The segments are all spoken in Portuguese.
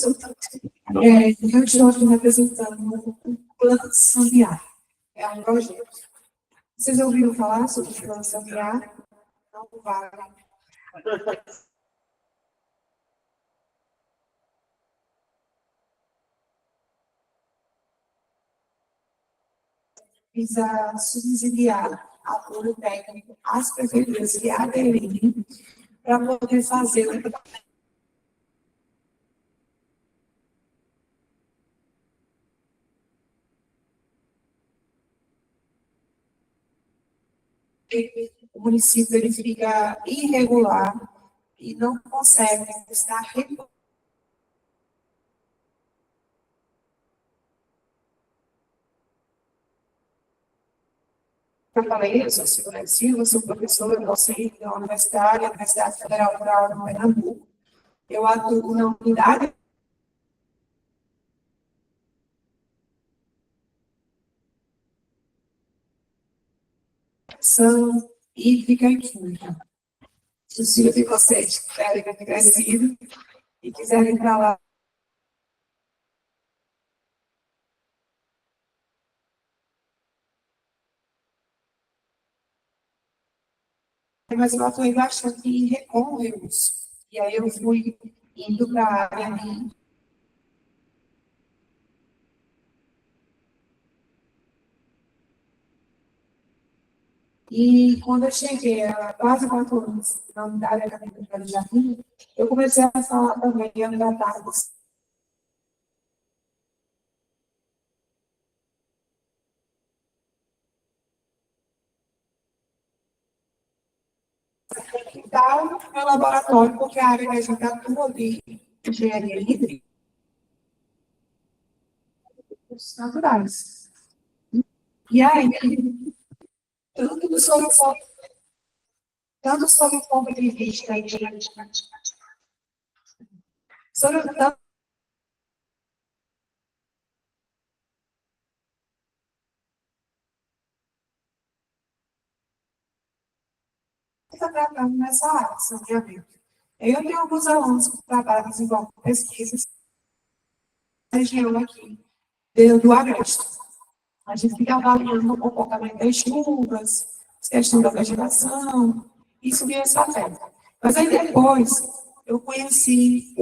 Eu estou aqui representando o Plano Sabiá. É um projeto. Vocês ouviram falar sobre o Plano Sabiá? Não vale. Visa subsidiar apoio técnico às prefeituras que aderirem para poder fazer o o município ele fica irregular e não consegue estar regulando. Eu falei, eu sou Silvia Silva, sou professora docente da Universidade Federal Rural de Pernambuco. Eu atuo na unidade de ação hídrica e química. Se vocês tiverem crescido e quiserem para lá, mas eu atuei bastante em recôncavos. E aí eu fui indo para a área de... E quando eu cheguei a quase 4 anos na unidade acadêmica de Jardim, eu comecei a falar também da tarde. Então, é laboratório, porque a área que a gente atua de engenharia hídrica, os naturais. E aí, tanto sobre o ponto, tanto sobre o ponto de vista de sobre a está tratando nessa área, saneamento. Eu tenho alguns alunos que trabalham desenvolvendo pesquisas na região aqui, do Agreste. A gente fica avaliando o comportamento das chuvas, questão da vegetação, e subir essa afeta. Mas aí depois, eu conheci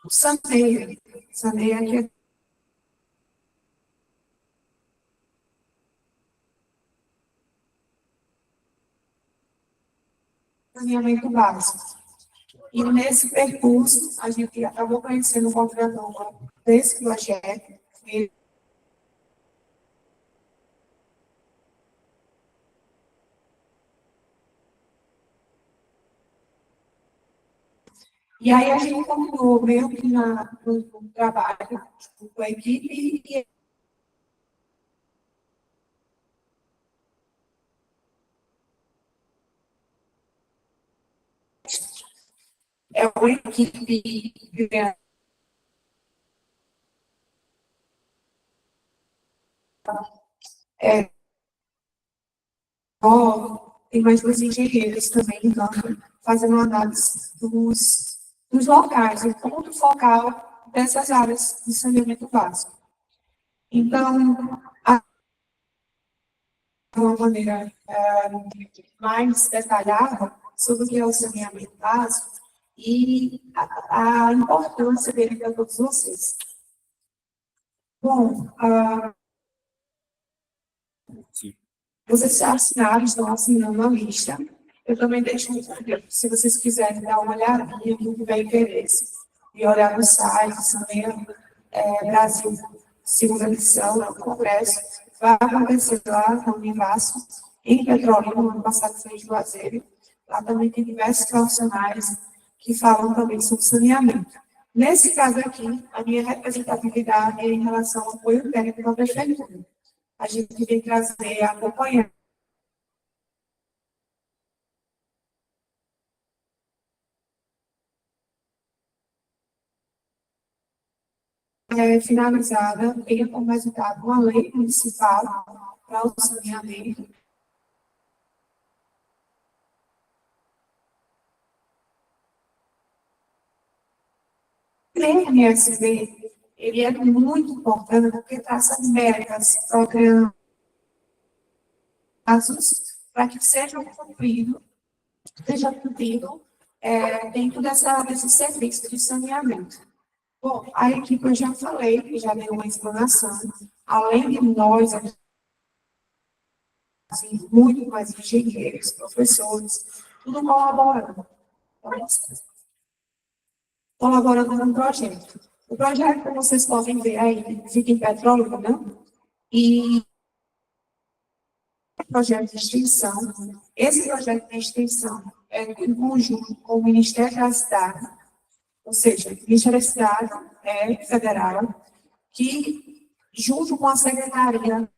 o Sandeia. Sandeia que é saneamento básico. E nesse percurso, a gente acabou conhecendo um coordenador desse projeto, e aí a gente continuou meio que no trabalho com a equipe, e é uma equipe é, tem mais 2 engenheiros também, então, fazendo uma análise dos locais, o ponto focal dessas áreas de saneamento básico. Então, de uma maneira mais detalhada sobre o que é o saneamento básico e a importância dele para todos vocês. Bom, vocês já assinaram, estão assinando a lista. Eu também deixo um convite, se vocês quiserem dar uma olhadinha, quem tiver interesse, e olhar no site, Saneamento Brasil, segunda edição, no Congresso, vai acontecer lá na Univasf, em Petrolina, no ano passado foi em Juazeiro. Lá também tem diversos profissionais que falam também sobre saneamento. Nesse caso aqui, a minha representatividade é em relação ao apoio técnico da prefeitura. A gente vem trazer, acompanhar. Finalizada, veio como resultado uma lei municipal para o saneamento. O MSB, ele é muito importante porque traz as metas, programas, para que seja cumprido dentro desse serviço de saneamento. Bom, a equipe eu já falei, que já deu uma explanação, além de nós, assim, muito mais engenheiros, professores, tudo colaborando no projeto. O projeto, como vocês podem ver aí, fica em Petrópolis, né? E projeto de extensão. Esse projeto de extensão é em conjunto com o Ministério da Cidade, ou seja, o Ministério da Cidade Federal, que, junto com a Secretaria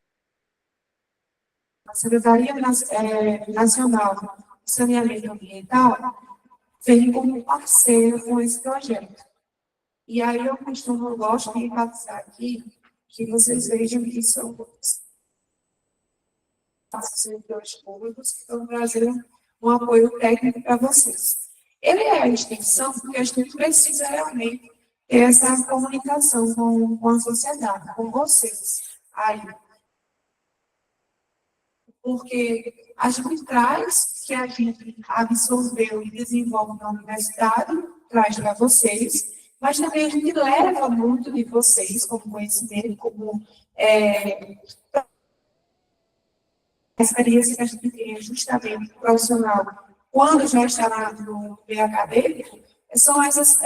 Nacional de Saneamento Ambiental, vem como parceiro com esse projeto. E aí eu gosto de enfatizar aqui, que vocês vejam que são servidores públicos que estão trazendo um apoio técnico para vocês. Ele é a extensão porque a gente precisa realmente ter essa comunicação com a sociedade, com vocês. Aí, porque a gente traz que a gente absorveu e desenvolve na universidade, traz para vocês, mas também a gente leva muito de vocês como conhecimento, como experiência que a gente tem justamente profissional, quando já está no meio acadêmico, são esses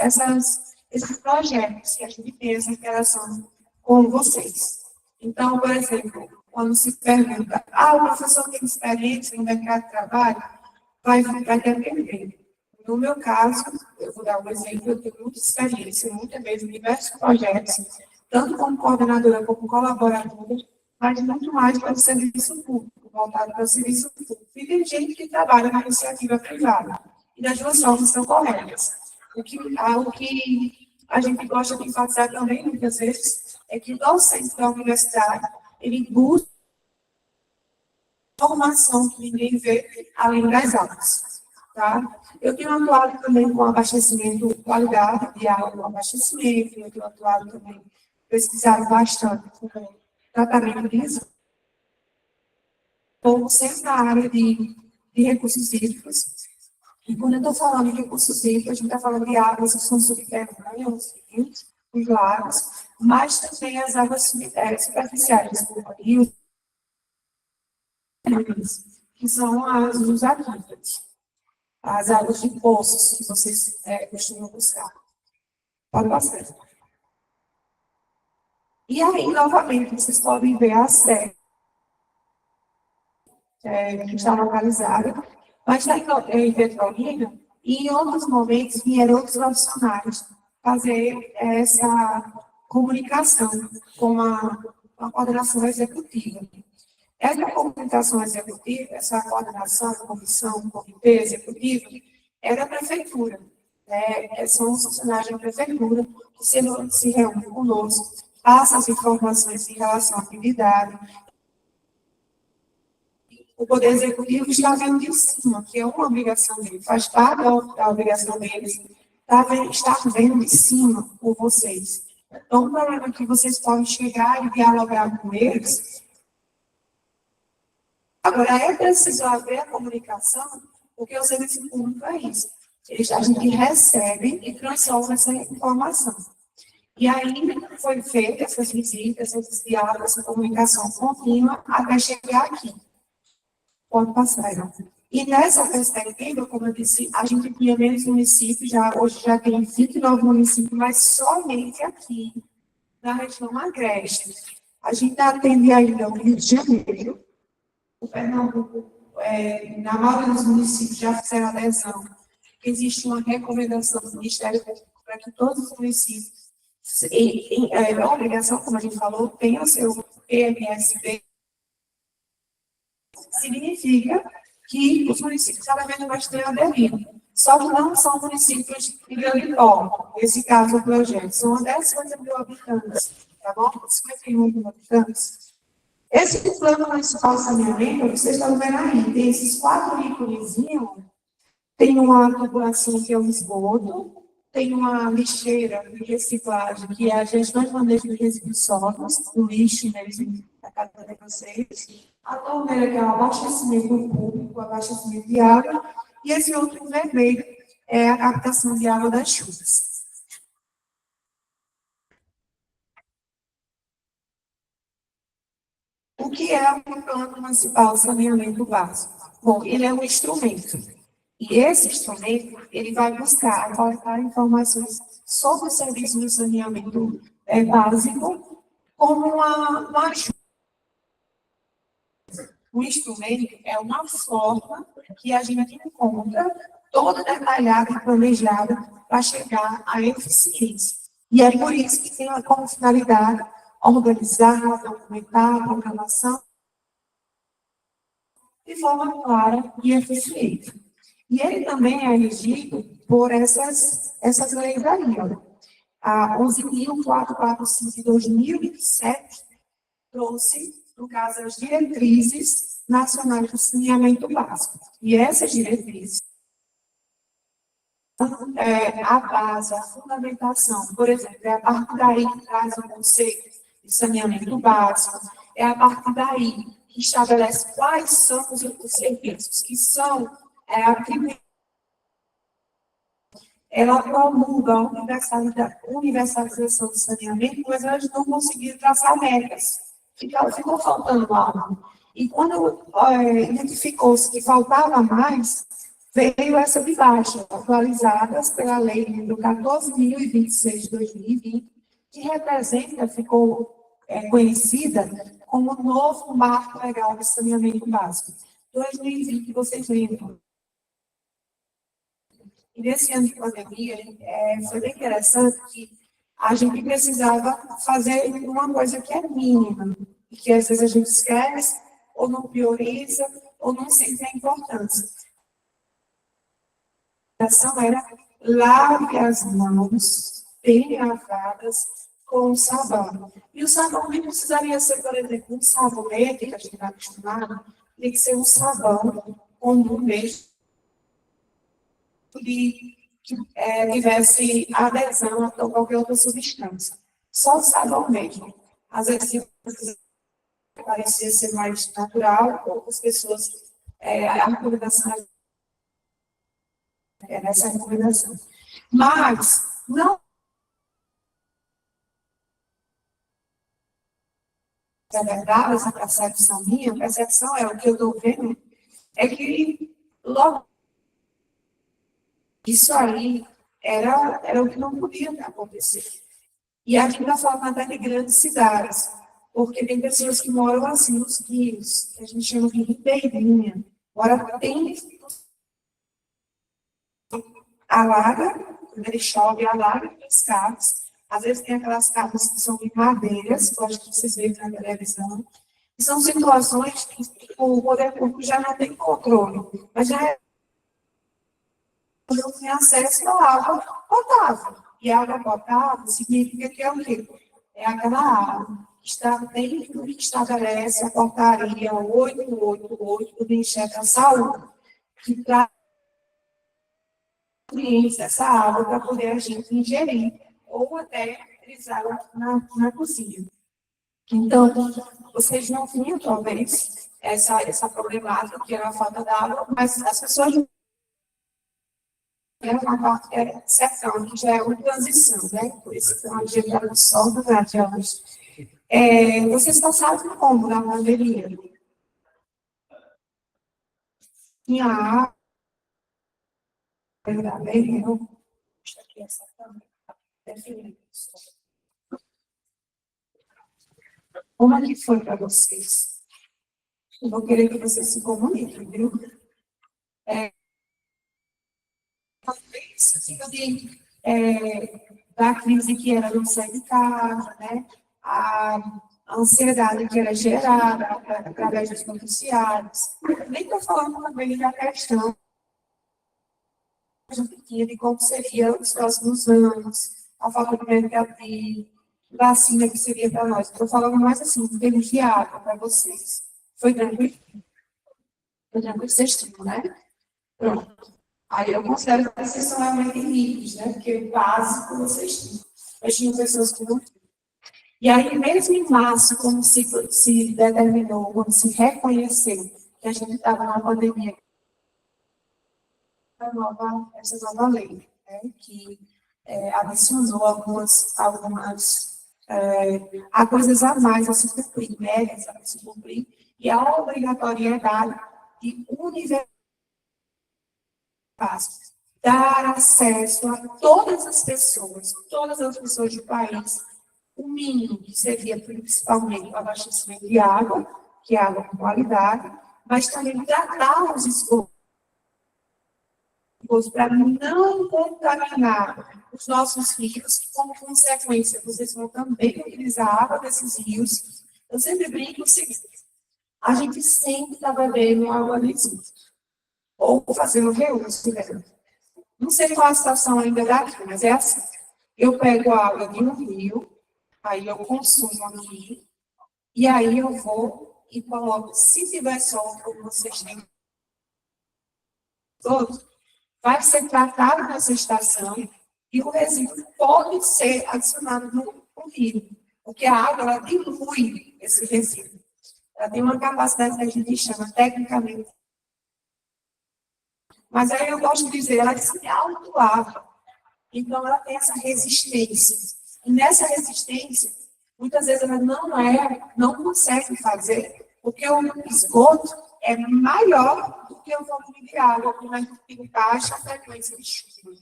projetos que a gente tem essa interação com vocês. Então, por exemplo, quando se pergunta, o professor tem experiência no mercado de trabalho, vai depender. No meu caso, eu vou dar um exemplo, eu tenho muita experiência, muitas vezes, em diversos projetos, tanto como coordenadora como colaboradora, mas muito mais para o serviço público, voltado para o serviço público. E tem gente que trabalha na iniciativa privada. E das duas formas são corretas. O que a gente gosta de enfatizar também, muitas vezes, é que o docente da universidade, ele busca formação que ninguém vê além das aulas. Tá? Eu tenho atuado também com abastecimento, qualidade de água, com abastecimento, eu tenho atuado também, pesquisado bastante também, tratamento disso, ou sempre na área de recursos hídricos. E quando eu estou falando de recursos hídricos, a gente está falando de águas que são subterrâneas, os lagos, mas também as águas superficiais, como rios, que são os aquíferos, as águas de poços que vocês costumam buscar. Pode passar. E aí, novamente, vocês podem ver a série que está localizada, mas está em Petrolina, e em outros momentos vieram outros profissionais fazer essa comunicação com a coordenação executiva. Essa comunicação executiva, essa coordenação, comissão, comitê executivo, é da prefeitura. São os funcionários da prefeitura que se reúnem conosco, passam as informações em relação à atividade. O Poder Executivo está vendo de cima, que é uma obrigação dele, faz parte da obrigação deles, estar vendo de cima por vocês. Então, o problema é que vocês podem chegar e dialogar com eles. Agora, é preciso haver a comunicação, porque o serviço público é isso. A gente recebe e transforma essa informação. E aí foi feita essas visitas, esses diálogos, essa comunicação contínua, até chegar aqui. Pode passar, não. E nessa perspectiva, como eu disse, a gente tinha menos municípios, hoje já tem 29 municípios, mas somente aqui, na região agreste. A gente atende ainda o Rio de Janeiro, o Pernambuco, na maioria dos municípios já fizeram adesão. Existe uma recomendação do Ministério Público para que todos os municípios, a obrigação, como a gente falou, tenham seu PMSB. Significa que os municípios cada vez mais têm aderido. Só que não são municípios de grande porte, nesse caso do projeto. São até 50 mil habitantes, tá bom? 51 mil habitantes. Esse plano municipal de saneamento, vocês estão vendo aí, tem esses 4 íconezinhos, tem uma tubulação que é o esgoto, tem uma lixeira de reciclagem, que é a gestão de manejo de resíduos sólidos, o lixo mesmo, da casa de vocês. A torneira, que é o abastecimento público, o abastecimento de água, e esse outro vermelho é a captação de água das chuvas. O que é o Plano Municipal de Saneamento Básico? Bom, ele é um instrumento. E esse instrumento, ele vai buscar coletar informações sobre o serviço de saneamento básico como uma ajuda. O instrumento é uma forma que a gente encontra toda detalhada e planejada para chegar à eficiência. E é por isso que tem como finalidade organizar, documentar a programação de forma clara e eficiente. E ele também é regido por essas leis aí, ó. A 11.445 de 2007 trouxe, no caso, as diretrizes nacionais do saneamento básico. E essas diretrizes, a base, a fundamentação, por exemplo, é a partir daí que traz o conceito de saneamento básico, é a partir daí que estabelece quais são os serviços que são a primeira. Ela promulga a universalização do saneamento, mas elas não conseguiram traçar metas. Ficou faltando algo. E quando identificou-se que faltava mais, veio essa de baixa, atualizadas pela Lei número 14.026 de 2020, que representa, ficou conhecida como o novo Marco Legal de Saneamento Básico. 2020, vocês lembram? E nesse ano de pandemia, foi bem interessante que a gente precisava fazer uma coisa que é mínima, e que às vezes a gente esquece, ou não prioriza, ou não sente a importância. A ação era lave as mãos, bem lavadas, com sabão. E o sabão nem precisaria ser, por exemplo, um sabonete, que a gente está acostumado, tem que ser um sabão comum mesmo, que tivesse adesão a qualquer outra substância. Só o sabão mesmo. Às vezes, parecia ser mais natural, outras pessoas, a recomendação é essa recomendação. Mas, não é verdade, essa percepção minha, a percepção é o que eu estou vendo, é que logo isso aí era o que não podia acontecer. E aqui está falando até de grandes cidades, porque tem pessoas que moram assim nos rios, que a gente chama de ribeirinha. Agora tem alaga, quando ele chove, alaga as casas. Às vezes tem aquelas casas que são de madeiras, que eu acho que vocês veem na televisão. E são situações que o poder público já não tem controle, mas já não tem acesso à água potável. E a água potável significa que é o quê? É aquela água que está dentro do que estabelece a portaria 888 do Ministério da Saúde, que traz essa água para poder a gente ingerir ou até utilizá-la na cozinha. Então, vocês não tinham, talvez, essa problemática, que era a falta d'água, mas as pessoas uma parte sertão, que já é uma transição, né? Por isso que é uma dieta do sol do radiante. Vocês passaram como na lavanderia? Tinha água, bem, eu deixa aqui essa câmera, definindo isso. Como é que foi para vocês? Eu vou querer que vocês se comuniquem, viu? Da crise que era não sair de casa, né? A ansiedade que era gerada através dos noticiários. Nem estou falando também da questão de como seria os próximos anos, a falta de medicamento, vacina que seria para nós. Estou falando mais assim, em termos de água para vocês. Foi tranquilo? Foi tranquilo, vocês tinham, né? Pronto. Aí eu considero que vocês são realmente ricos, né? Porque o básico vocês têm. Mas tinham pessoas que não tinham. E aí, mesmo em março, como se determinou, como se reconheceu que a gente estava numa pandemia, essa nova lei, né? Que adicionou há coisas a mais a se cumprir, médias a se cumprir, e a obrigatoriedade de universidade dar acesso a todas as pessoas do país, o mínimo que seria principalmente o abastecimento de água, que é água com qualidade, mas também tratar os esgotos para não contaminar os nossos rios, como consequência, vocês vão também utilizar a água desses rios. Eu sempre brinco o seguinte, a gente sempre está bebendo água de esgoto, ou fazendo reuso dela. Não sei qual a situação ainda daqui, mas é assim. Eu pego a água de um rio, aí eu consumo aqui, e aí eu vou e coloco, se tiver sol, como vocês têm todos, vai ser tratado nessa estação e o resíduo pode ser adicionado no rio, porque a água ela dilui esse resíduo. Ela tem uma capacidade que a gente chama tecnicamente, mas aí eu gosto de dizer, ela se autolava. Então, ela tem essa resistência. E nessa resistência, muitas vezes ela não consegue fazer, porque o esgoto é maior do que o volume de água, que vai ter baixa frequência de chuva,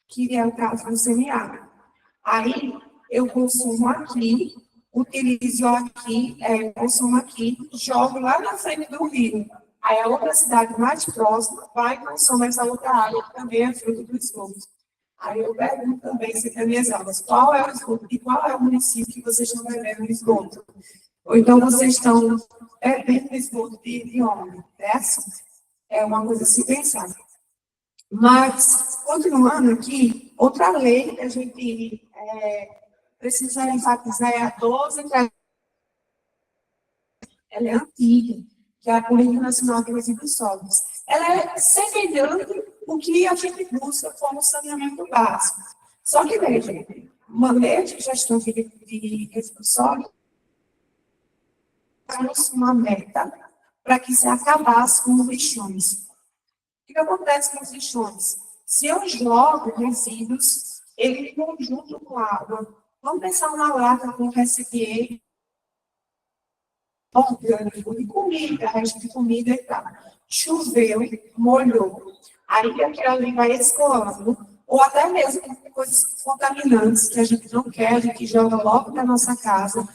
que é o caso do semiárido. Aí, eu consumo aqui, utilizo aqui, consumo aqui, jogo lá na frente do rio. Aí, a outra cidade mais próxima vai e consome essa outra água, que também é fruto do esgoto. Aí eu pergunto também, se tem minhas aulas, qual é o esgoto e qual é o município que vocês estão bebendo o esgoto? Ou então vocês estão bebendo esgoto de onde? Dessa? É uma coisa a se pensar. Mas, continuando aqui, outra lei que a gente precisa enfatizar é a 12, ela é antiga, que é a Política Nacional de Resíduos Sólidos. Ela é semelhante o que a gente busca como saneamento básico. Só que, veja, uma lei de gestão de resíduos sólidos traz uma meta para que se acabasse com os lixões. O que acontece com os lixões? Se eu jogo resíduos, ele em conjunto com água, vamos pensar uma lata com recipiente orgânico de comida, resto de comida e tal. Choveu, molhou. Aí aquilo ali vai escoando, ou até mesmo coisas contaminantes que a gente não quer, a gente joga logo para nossa casa.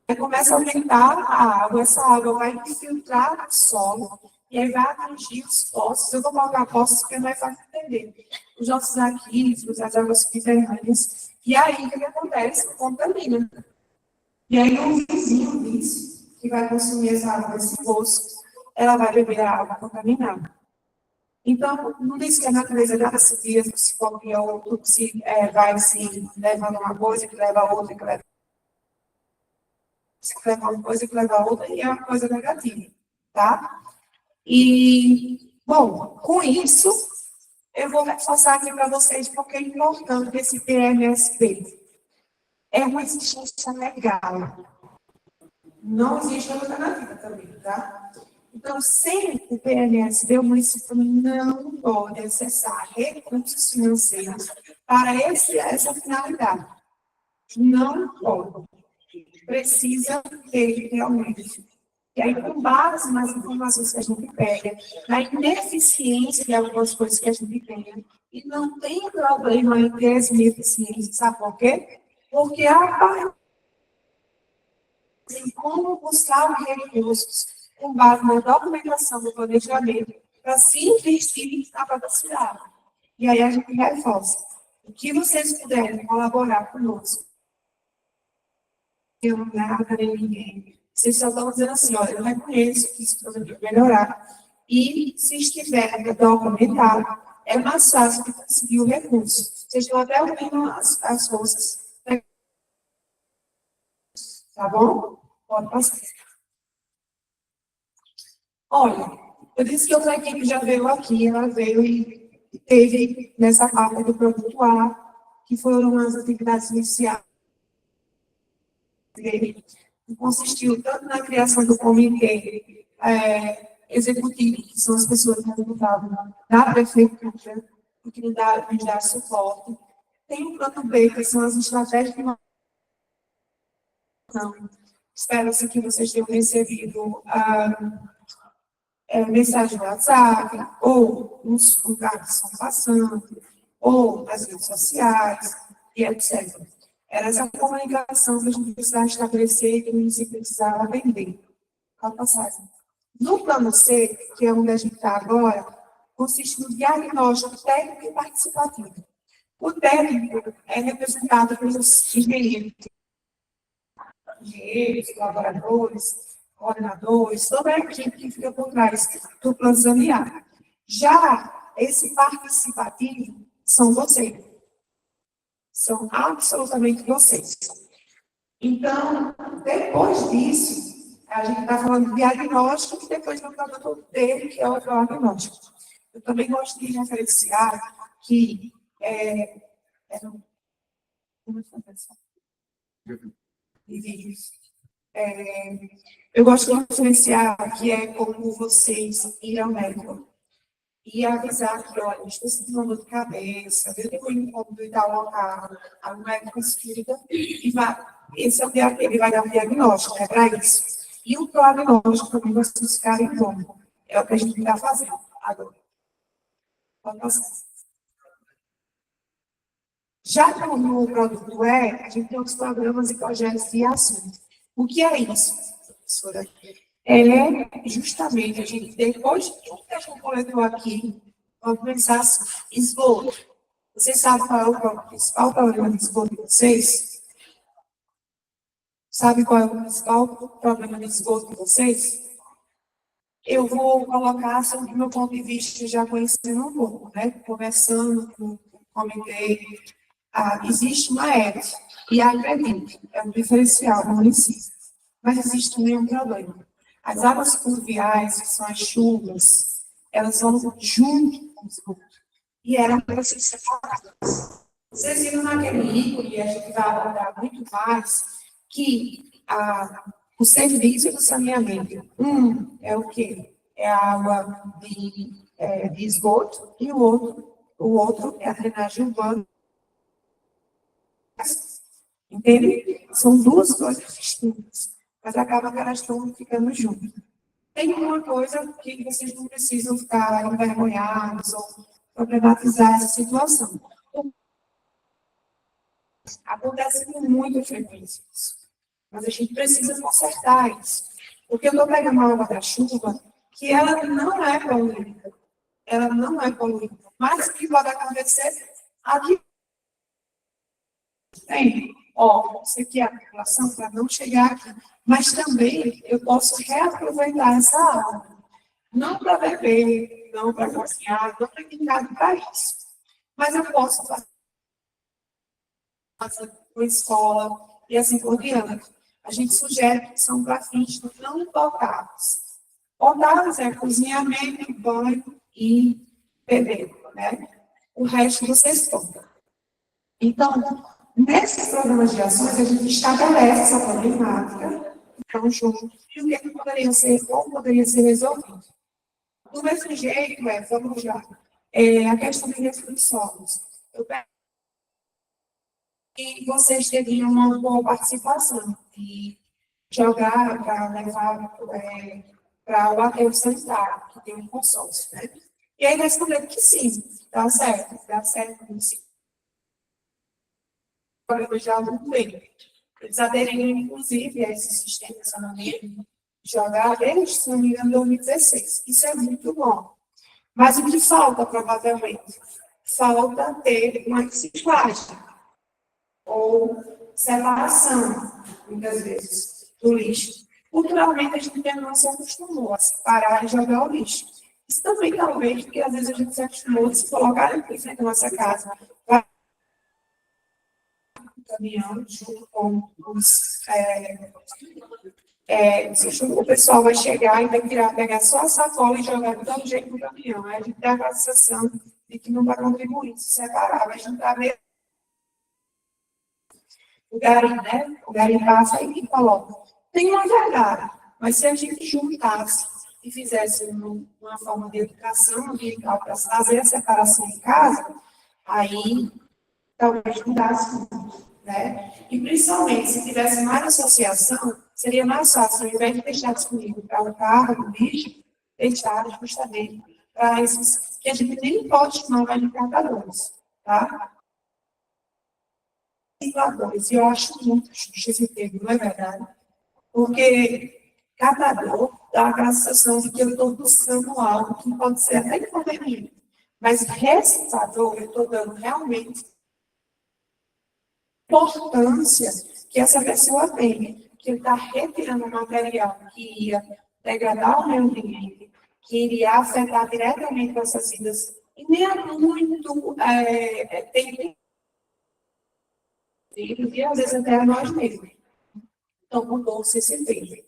Aí começa a aumentar a água, essa água vai infiltrar o solo, e aí vai atingir os poços. Eu vou colocar poços porque é mais fácil entender. Os nossos aquíferos, as águas subterrâneas. E aí, o que acontece? Contamina. E aí, o vizinho disso, que vai consumir essa água desse poço, ela vai beber a água contaminada. Então, não diz que a natureza dá se via, se copia outro, se vai se levando uma coisa, que leva a outra, que leva uma coisa, que leva a outra, e é uma coisa negativa, tá? E, bom, com isso, eu vou reforçar aqui para vocês porque é importante esse TMSP. É uma existência legal. Não existe alternativa também, tá? Então, sem o PNSB, o município não pode acessar recursos financeiros para essa finalidade. Não pode. Precisa ter realmente. E aí, com base nas informações que a gente pega, na ineficiência de algumas coisas que a gente tem, e não tem problema em ter as ineficiências, sabe por quê? Porque a em como buscar recursos com base na documentação do planejamento para se investir na própria cidade. E aí a gente reforça. O que vocês puderem colaborar conosco, eu não nada nem ninguém. Vocês só estão dizendo assim, olha, eu reconheço que isso pode melhorar. E se estiver documentado, é mais fácil de conseguir o recurso. Vocês estão até ouvindo as forças. Tá bom? Pode passar. Olha, Eu disse que outra equipe já veio aqui, ela veio e teve nessa parte do produto A, que foram as atividades iniciais dele, que consistiu tanto na criação do comitê executivo, que são as pessoas que resultavam da prefeitura, e que nos dá suporte. Tem o plano B, que são as estratégias de inovação. Espero-se que vocês tenham recebido mensagem no WhatsApp, ou nos lugares que estão passando, ou nas redes sociais, e etc. Era essa comunicação que a gente precisava estabelecer e que o município precisava atender. Qual a passagem? No plano C, que é onde a gente está agora, consiste no diagnóstico técnico e participativo. O técnico é representado pelos engenheiros, colaboradores, coordenadores, toda a equipe que fica por trás do plano saneamento. Já esse participativo são vocês. São absolutamente vocês. Então, depois disso, a gente está falando de diagnóstico e depois do produto dele, que é o diagnóstico. Eu também gosto de referenciar que eu gosto de referenciar que é como vocês irem ao médico e avisar que, olha, estou sentindo uma dor de cabeça, eu tenho um incômodo em tal local, a médico explica e vai, ele vai dar um diagnóstico, é para isso. E o prognóstico também vocês ficarem bom. É o que a gente está fazendo agora. Pode passar. Já no produto a gente tem os programas e projetos de ação. O que é isso, professora? É justamente a gente, depois de tudo que a gente coletou aqui, vamos pensar assim, esgoto. Vocês sabem qual é o principal problema de esgoto de vocês? Sabe qual é o principal problema de esgoto de vocês? Eu vou colocar, assim, do meu ponto de vista, já conhecendo um pouco, né? Conversando com o comitê. Existe uma ET, e a acredito, é um diferencial no município. Mas existe também um problema. As águas pluviais, que são as chuvas, elas vão junto com o esgoto. E eram para ser separadas. Vocês viram naquele ícone, e a gente vai abordar muito mais, que o serviço do saneamento, é o quê? É a água de esgoto, e o outro é a drenagem urbana. Entende? São duas coisas distintas, mas acaba que elas estão ficando juntas. Tem uma coisa que vocês não precisam ficar envergonhados ou problematizar essa situação. Acontece com muita frequência isso. Mas a gente precisa consertar isso. Porque eu estou pegando a água da chuva, que ela não é poluída. Ela não é poluída. Mas o que pode acontecer aqui tem, isso aqui é a população para não chegar aqui. Mas também eu posso reaproveitar essa água. Não para beber, não para cozinhar, não para pintar do país. Mas eu posso fazer com escola e assim por diante. A gente sugere que são para fins não potáveis. Potáveis é cozinhamento, banho e beber, né? O resto vocês tomam. Então, nesses programas de ações, a gente estabelece essa problemática, então, junto, e o que poderia ser, como poderia ser resolvido. Do mesmo jeito, vamos lá, a questão de restrições. Eu peço que vocês teriam uma boa participação de jogar para levar para o aterro sanitário, que tem um consórcio, né? E aí respondendo que sim, dá certo, sim. Já há muito tempo. Eles aderiram, inclusive, a esse sistema de saneamento, jogar desde, se não me engano, 2016. Isso é muito bom. Mas o que falta, provavelmente? Falta ter uma reciclagem ou separação, muitas vezes, do lixo. Culturalmente, a gente ainda não se acostumou a separar e jogar o lixo. Isso também, talvez, porque às vezes a gente se acostumou a se colocar em frente da nossa casa, caminhando junto com O pessoal vai chegar e vai pegar só a sacola e jogar de todo jeito no caminhão. Aí a gente tem a sensação de que não vai contribuir, se separar, vai juntar mesmo. O gari, né? O gari passa e coloca. Tem uma verdade, mas se a gente juntasse e fizesse uma forma de educação ambiental para fazer a separação em casa, aí talvez mudasse muito, né? E principalmente, se tivesse mais associação, seria mais fácil, ao invés de deixar disponível para o carro, o lixo, deixar justamente para esses que a gente nem pode chamar mais de catadores, tá? Recicladores, e eu acho muito justo esse termo, não é verdade? Porque catador dá aquela sensação de que eu estou buscando algo que pode ser até inconveniente, mas reciclador, eu estou dando realmente importância que essa pessoa tem, que ele está retirando material que ia degradar o meio ambiente, que iria afetar diretamente nossas vidas, e nem é muito tem e às vezes até a nós mesmos. Então, mudou-se esse tempo.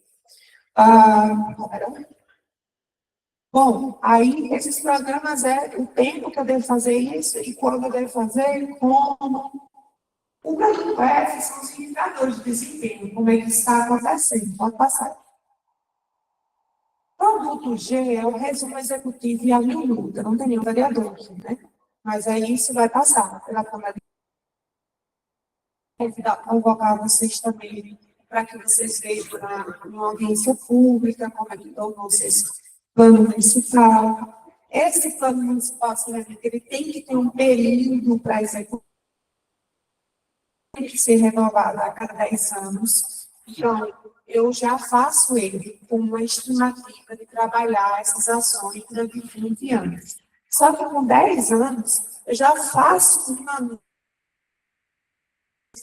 Bom, aí esses programas o tempo que eu devo fazer isso, e quando eu devo fazer, e como. O caminho F são os indicadores de desempenho, como é que está acontecendo. Pode passar. Produto G é o resumo executivo e a minuta, não tem nenhum variador aqui, né? Mas aí isso vai passar pela Câmara de convocar vocês também para que vocês vejam numa audiência pública como é que tornou-se esse plano municipal. Esse plano municipal, ele tem que ter um período para executar, tem que ser renovado a cada 10 anos. Então, eu já faço ele com uma estimativa de trabalhar essas ações durante 20 anos. Só que com 10 anos, eu já faço uma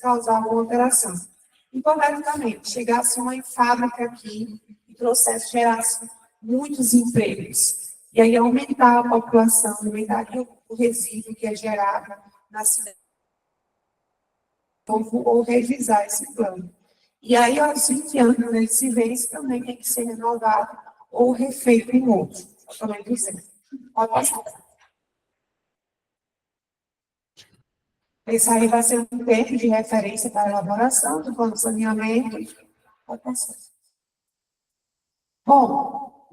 causar alguma alteração. Hipoteticamente, chegasse uma fábrica aqui e trouxesse, gerasse muitos empregos, e aí aumentar a população, aumentar o resíduo que é gerado na cidade, ou revisar esse plano. E aí, aos 20 anos, esse vence também tem que ser renovado ou refeito em outro. Também dizendo. Pode passar. Esse aí vai ser um tempo de referência para a elaboração do plano de saneamento. Pode passar. Bom,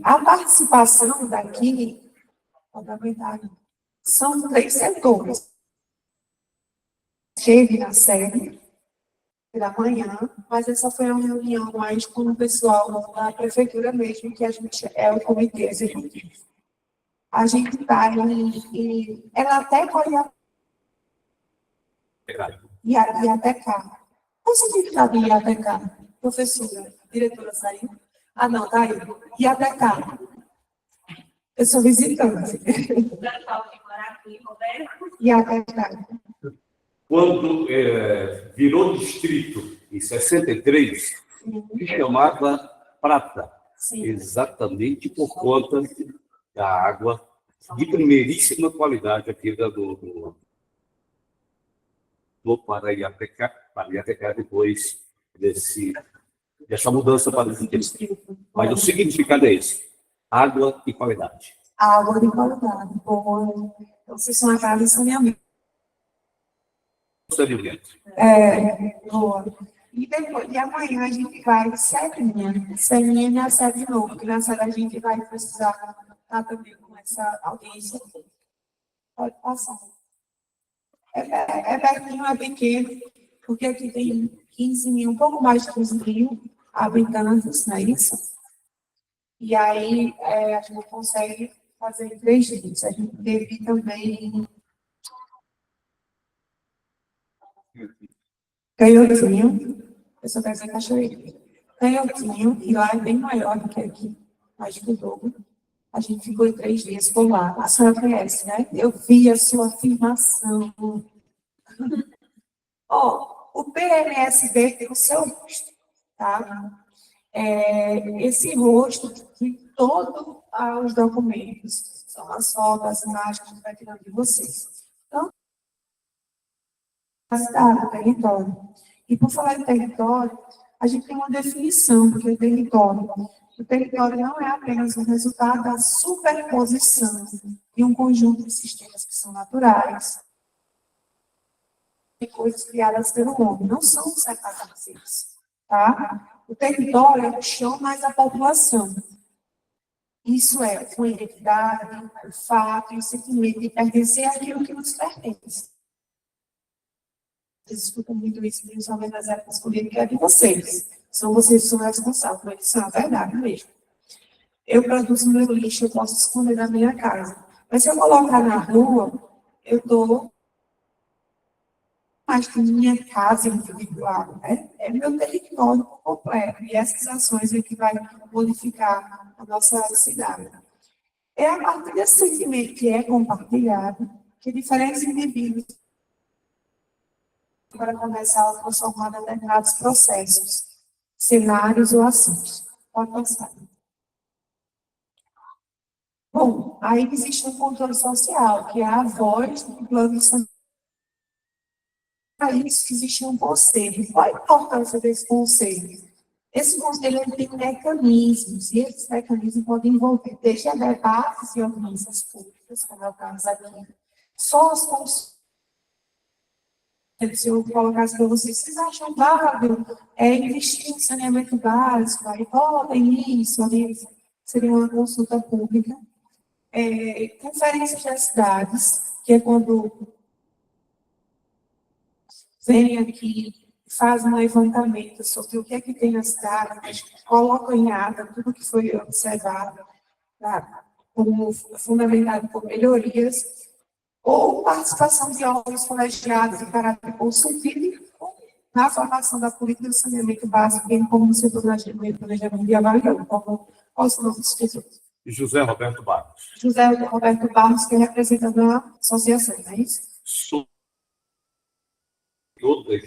a participação daqui, são 3 setores. Esteve na sede pela manhã, mas essa foi uma reunião mais com o pessoal da prefeitura mesmo, que a gente é o comitê executivo. A gente está em ela até pode e até cá. Qual o significado de IATK? Professora, diretora saiu? Ah, não, tá aí. IATK. Eu sou visitante. IATK. Quando virou distrito, em 63, se chamava Prata, Sim. exatamente por conta da água de primeiríssima qualidade aqui do Paraiateca, depois dessa mudança para o distrito. Mas o significado é esse: água e qualidade. Água de qualidade. Boa. Então, vocês são a casa de saneamento. Boa. E depois, e amanhã a gente vai Seninha e a sede de novo, que na sede a gente vai precisar estar também com essa audiência. Pode passar. Pertinho, é pequeno, porque aqui tem 15 mil, um pouco mais de 15 mil habitantes, não é isso? E aí a gente consegue fazer em 3 dias. A gente teve também Canhotinho, eu só quero dizer Cachoeira. Canhotinho, e lá é bem maior do que aqui, mais do dobro. A gente ficou em 3 dias por lá. A senhora conhece, né? Eu vi a sua afirmação. O PMSB tem o seu rosto, tá? Esse rosto de todos os documentos, são as fotos, as imagens que a gente vai tirando de vocês. Então, a cidade, o território. E por falar em território, a gente tem uma definição do que é território. O território não é apenas o resultado da superposição de um conjunto de sistemas que são naturais e coisas criadas pelo homem. Não são separados eles, tá? O território é o chão mais a população. Isso é uma identidade, o fato e o sentimento de pertencer àquilo que nos pertence. Vocês escutam muito isso, principalmente nas épocas políticas, é de vocês. São vocês que são responsáveis por isso, é a verdade mesmo. Eu produzo meu lixo, eu posso esconder na minha casa. Mas se eu colocar na rua, eu estou mais que minha casa individual, né? É meu território completo. E essas ações é que vai modificar a nossa cidade. É a partir desse sentimento que é compartilhado que diferentes indivíduos para começar a transformar determinados processos, cenários ou ações. Pode passar. Bom, aí existe um controle social, que é a voz do plano social. Para isso, existe um conselho. Qual a importância desse conselho? Esse conselho ele tem mecanismos, e esses mecanismos podem envolver desde debates e audiências públicas, como é o caso aqui, só os conselhos. Se eu colocasse para vocês, vocês acham válido investir em saneamento básico, aí podem isso, ali seria uma consulta pública. Conferências das cidades, que é quando vem aqui, faz um levantamento sobre o que é que tem na cidade, coloca em ata tudo que foi observado, tá? Como fundamentado por melhorias, ou participação de órgãos colegiados de caráter consultivo na formação da política de saneamento básico, bem como no setor da planejamento de avaliação, como os nossos institutos. E José Roberto Barros. José Roberto Barros, que é representante da associação, não é isso?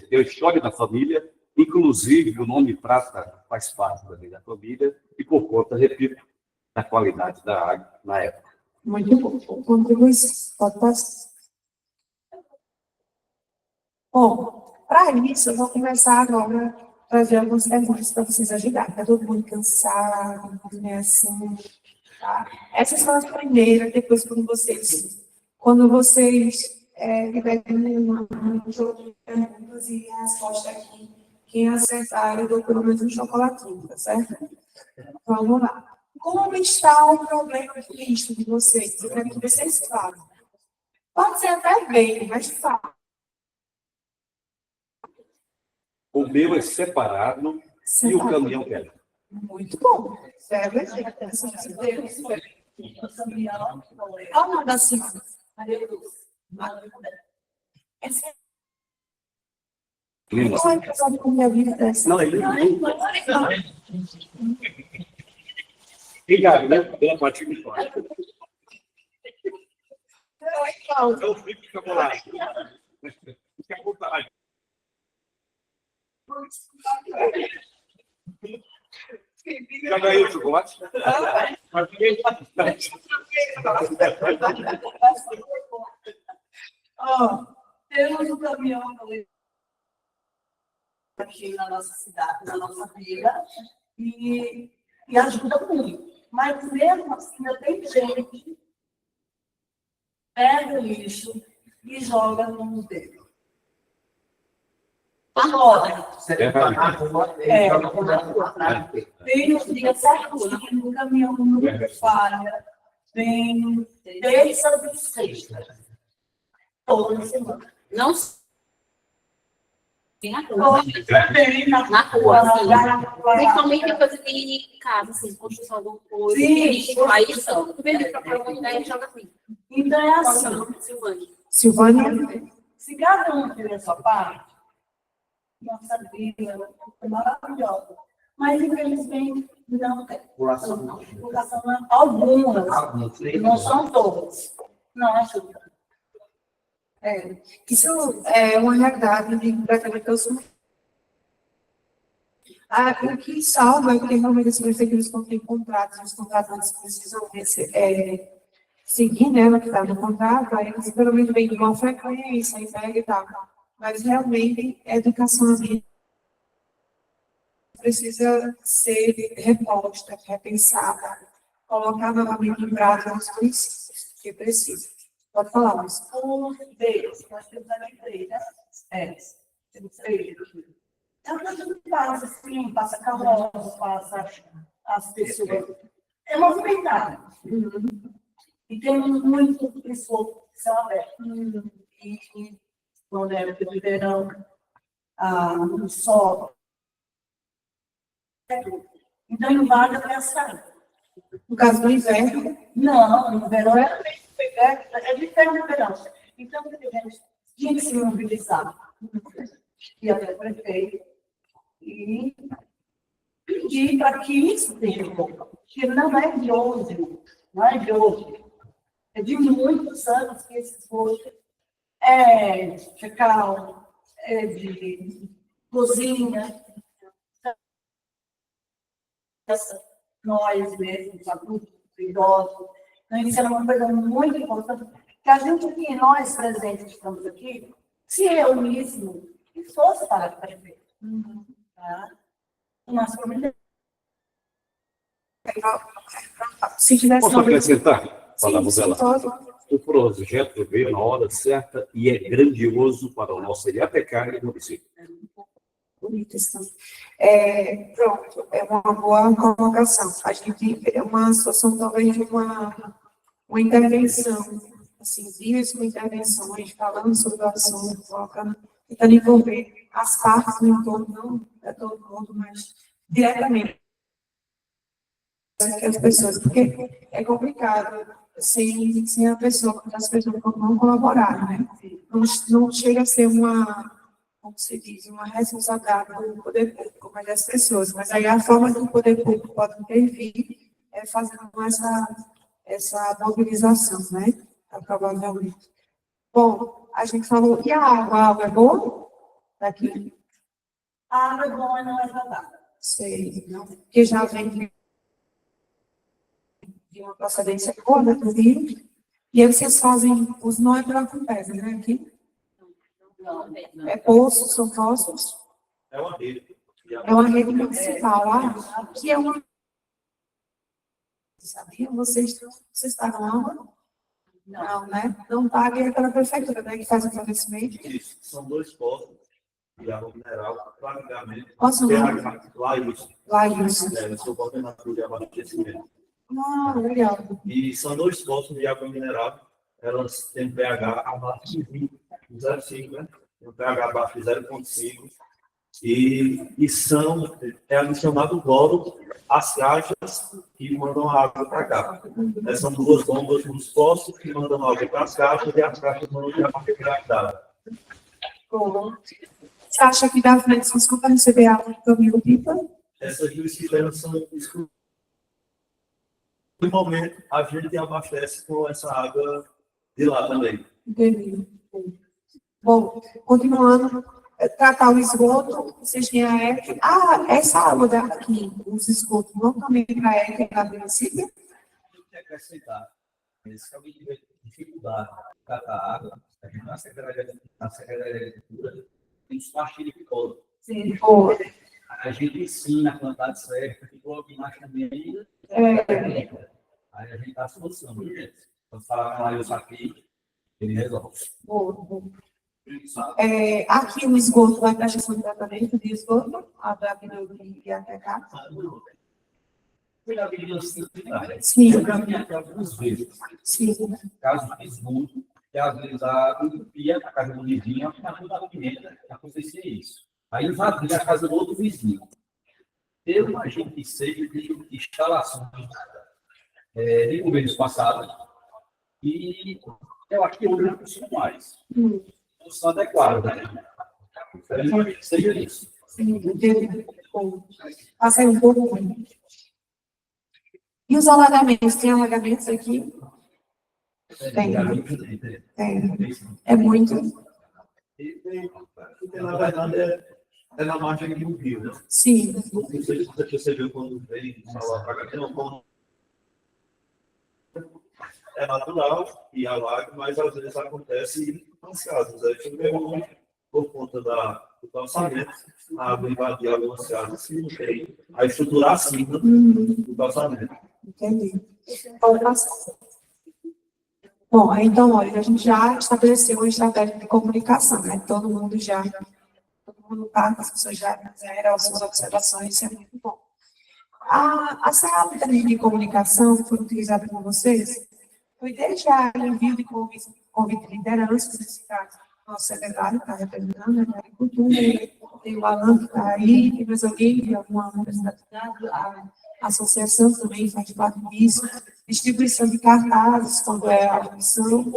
Tem a história da família, inclusive o nome Prata faz parte da família, e por conta, repito, da qualidade da água na época. Muito bom. Contribuição. Pode passar. Bom, para isso, eu vou começar agora a trazer algumas perguntas para vocês ajudarem. Está todo mundo cansado, né, assim, tá? Essas são as primeiras, depois quando vocês tiverem um jogo de perguntas e respostas aqui, quem acertar, eu dou pelo menos um chocolatinho, tá certo? Vamos lá. Como está o problema do lixo de vocês? Eu quero que vocês falem. Pode ser até bem, mas fala. O meu é separado e o caminhão pega. Muito bom. Qual o nome da senhora? Qual é o casal com minha vida dessa? Não, ele não. Obrigado, né? Pela parte de fora. Eu fico de chocolate. Fica à vontade. Já ganhou o chocolate? Temos um caminhão aqui na nossa cidade, na nossa vila, e ajuda muito. Mas mesmo assim, ainda tem gente que pega o lixo e joga no museu. Tem os dias certinho, o caminhão não falha, vem terça e sexta. Toda semana. Não tem na rua. Na rua, sim. Principalmente depois que tem em casa, assim, construção alguma coisa. Sim. Aí são. Tu vê para provar ideia e joga assim. Então é assim. Silvânia. Se cada um fizer a sua parte, nossa vida é maravilhosa. Mas, infelizmente, não tem. População algumas. Não são todas. Não ajuda. Isso é uma realidade de completamente todos. O que salva é que realmente as prefeituras não têm contratos, os contratantes precisam seguir, né, o que está no contrato, aí eles pelo menos vêm de uma frequência, entrega e tal. Mas realmente, a educação ambiental precisa ser reposta, repensada, colocar novamente em prática os princípios que precisa. Pode falar, mas Um deles, nós temos a igreja, temos três aqui. É uma coisa que passa, assim, passa carroça, passa as pessoas. É movimentado. E tem muito pessoas que são abertas. E quando é o verão, o sol. Então, invade a pensar. no caso do inverno, Não, no verão é diferente do verão. Então, a gente tinha que se mobilizar. E até o prefeito. E pedir para que isso tenha como. Porque não é de hoje. Não é de hoje. É de muitos anos que esse esforço é de cal, é de cozinha. Nós mesmos, adultos, idosos. Então, isso era uma coisa muito importante, que a gente aqui, nós presentes que estamos aqui, se reuníssemos e fosse para o prefeito. Tá? O nosso família. se tivesse Posso acrescentar? Falamos sim, dela. todo. O projeto veio na hora certa e é grandioso para o nosso IAPK e município. Bonita essa. Pronto, é uma boa colocação. A gente é uma situação, talvez, de uma intervenção, assim, vias com intervenções, falando sobre o assunto, colocando, tentando envolver as partes do entorno, não é todo mundo, mas diretamente as pessoas, porque é complicado sem a pessoa, as pessoas não colaborarem, né? Não chega a ser como se diz, uma responsabilidade do poder público, mas das pessoas. Mas aí a forma que o poder público pode intervir é fazendo essa mobilização, né? Provavelmente. Bom, a gente falou, e a água? A água é boa? Daqui? A água é boa e não é tratada. Sei, não. Porque já vem de uma procedência boa, né, do rio. E aí vocês fazem, os não é pela Compesa, né? Aqui? É poços, são poços. É uma rede. É uma rede municipal lá, que é uma. Sabia? Vocês pagam água? Não, né? Não paga é pela prefeitura, né? Que faz o fornecimento. Isso, são dois postos de água mineral, praticamente. Posso não? Lá isso. Lá isso. Eu sou coordenador de abastecimento. Ah, legal. E são dois postos de água mineral. Elas têm pH abaixo de 0,5, né? Tem pH abaixo de 0,5. E são, adicionado boro às caixas que mandam água para cá. São duas bombas nos postos que mandam água para as caixas e as caixas mandam para a Bom, você acha que dá frente para receber água do caminho pipa? Essas duas cisternas são exclusivas. No momento, a gente abastece com essa água de lá também. Entendi. Bom, continuando, tratar o esgoto, vocês têm a EC. Ah, essa água daqui, os esgotos, não também para a EC da município? Eu quero acrescentar, se alguém tiver dificuldade de tratar água, a gente na Secretaria de Agricultura tem os pastilhos de cola. Sim. Boa. A gente ensina a quantidade certa, que coloca mais também. Aí a gente dá a solução, viu, gente? Então, falar com o aqui, ele resolve. Boa. Aqui o esgoto vai para a gestão de tratamento de esgoto, a da e até cá. Eu já vi assim, Sim. eu já vi aqui algumas vezes. Sim. Caso de esgoto, que às vezes a entupia a casa do vizinho, a casa da pimenta, acontecia isso. Aí invadia a casa do outro vizinho. Eu imagino que seja de instalações de governos passados e eu acho que hoje não precisa mais. Não são adequados, né? Eu imagino que seja isso. Sim, entendi. Passei um pouco. E os alagamentos? Tem alagamentos aqui? Tem. É muito. Na verdade, é na margem do rio, né? Sim. Não sei se você percebeu quando vem falar para cá, não, é natural e alaga, mas às vezes acontece nas casas. A gente por conta do calçamento, água invadir algumas casas que não tem a estrutura acima do vazamento. Entendi. Pode passar. Bom, então, olha, a gente já estabeleceu uma estratégia de comunicação, né? Todo mundo tá, as pessoas já fizeram as suas observações, isso é muito bom. A ferramenta de comunicação que foi utilizada por vocês foi desde a envio de convite de liderança, nesse caso, nosso secretário está representando, né, a agricultura, tem o Alan que está aí, tem mais alguém de alguma universidade, a associação também faz parte disso, distribuição de cartazes, quando é a missão,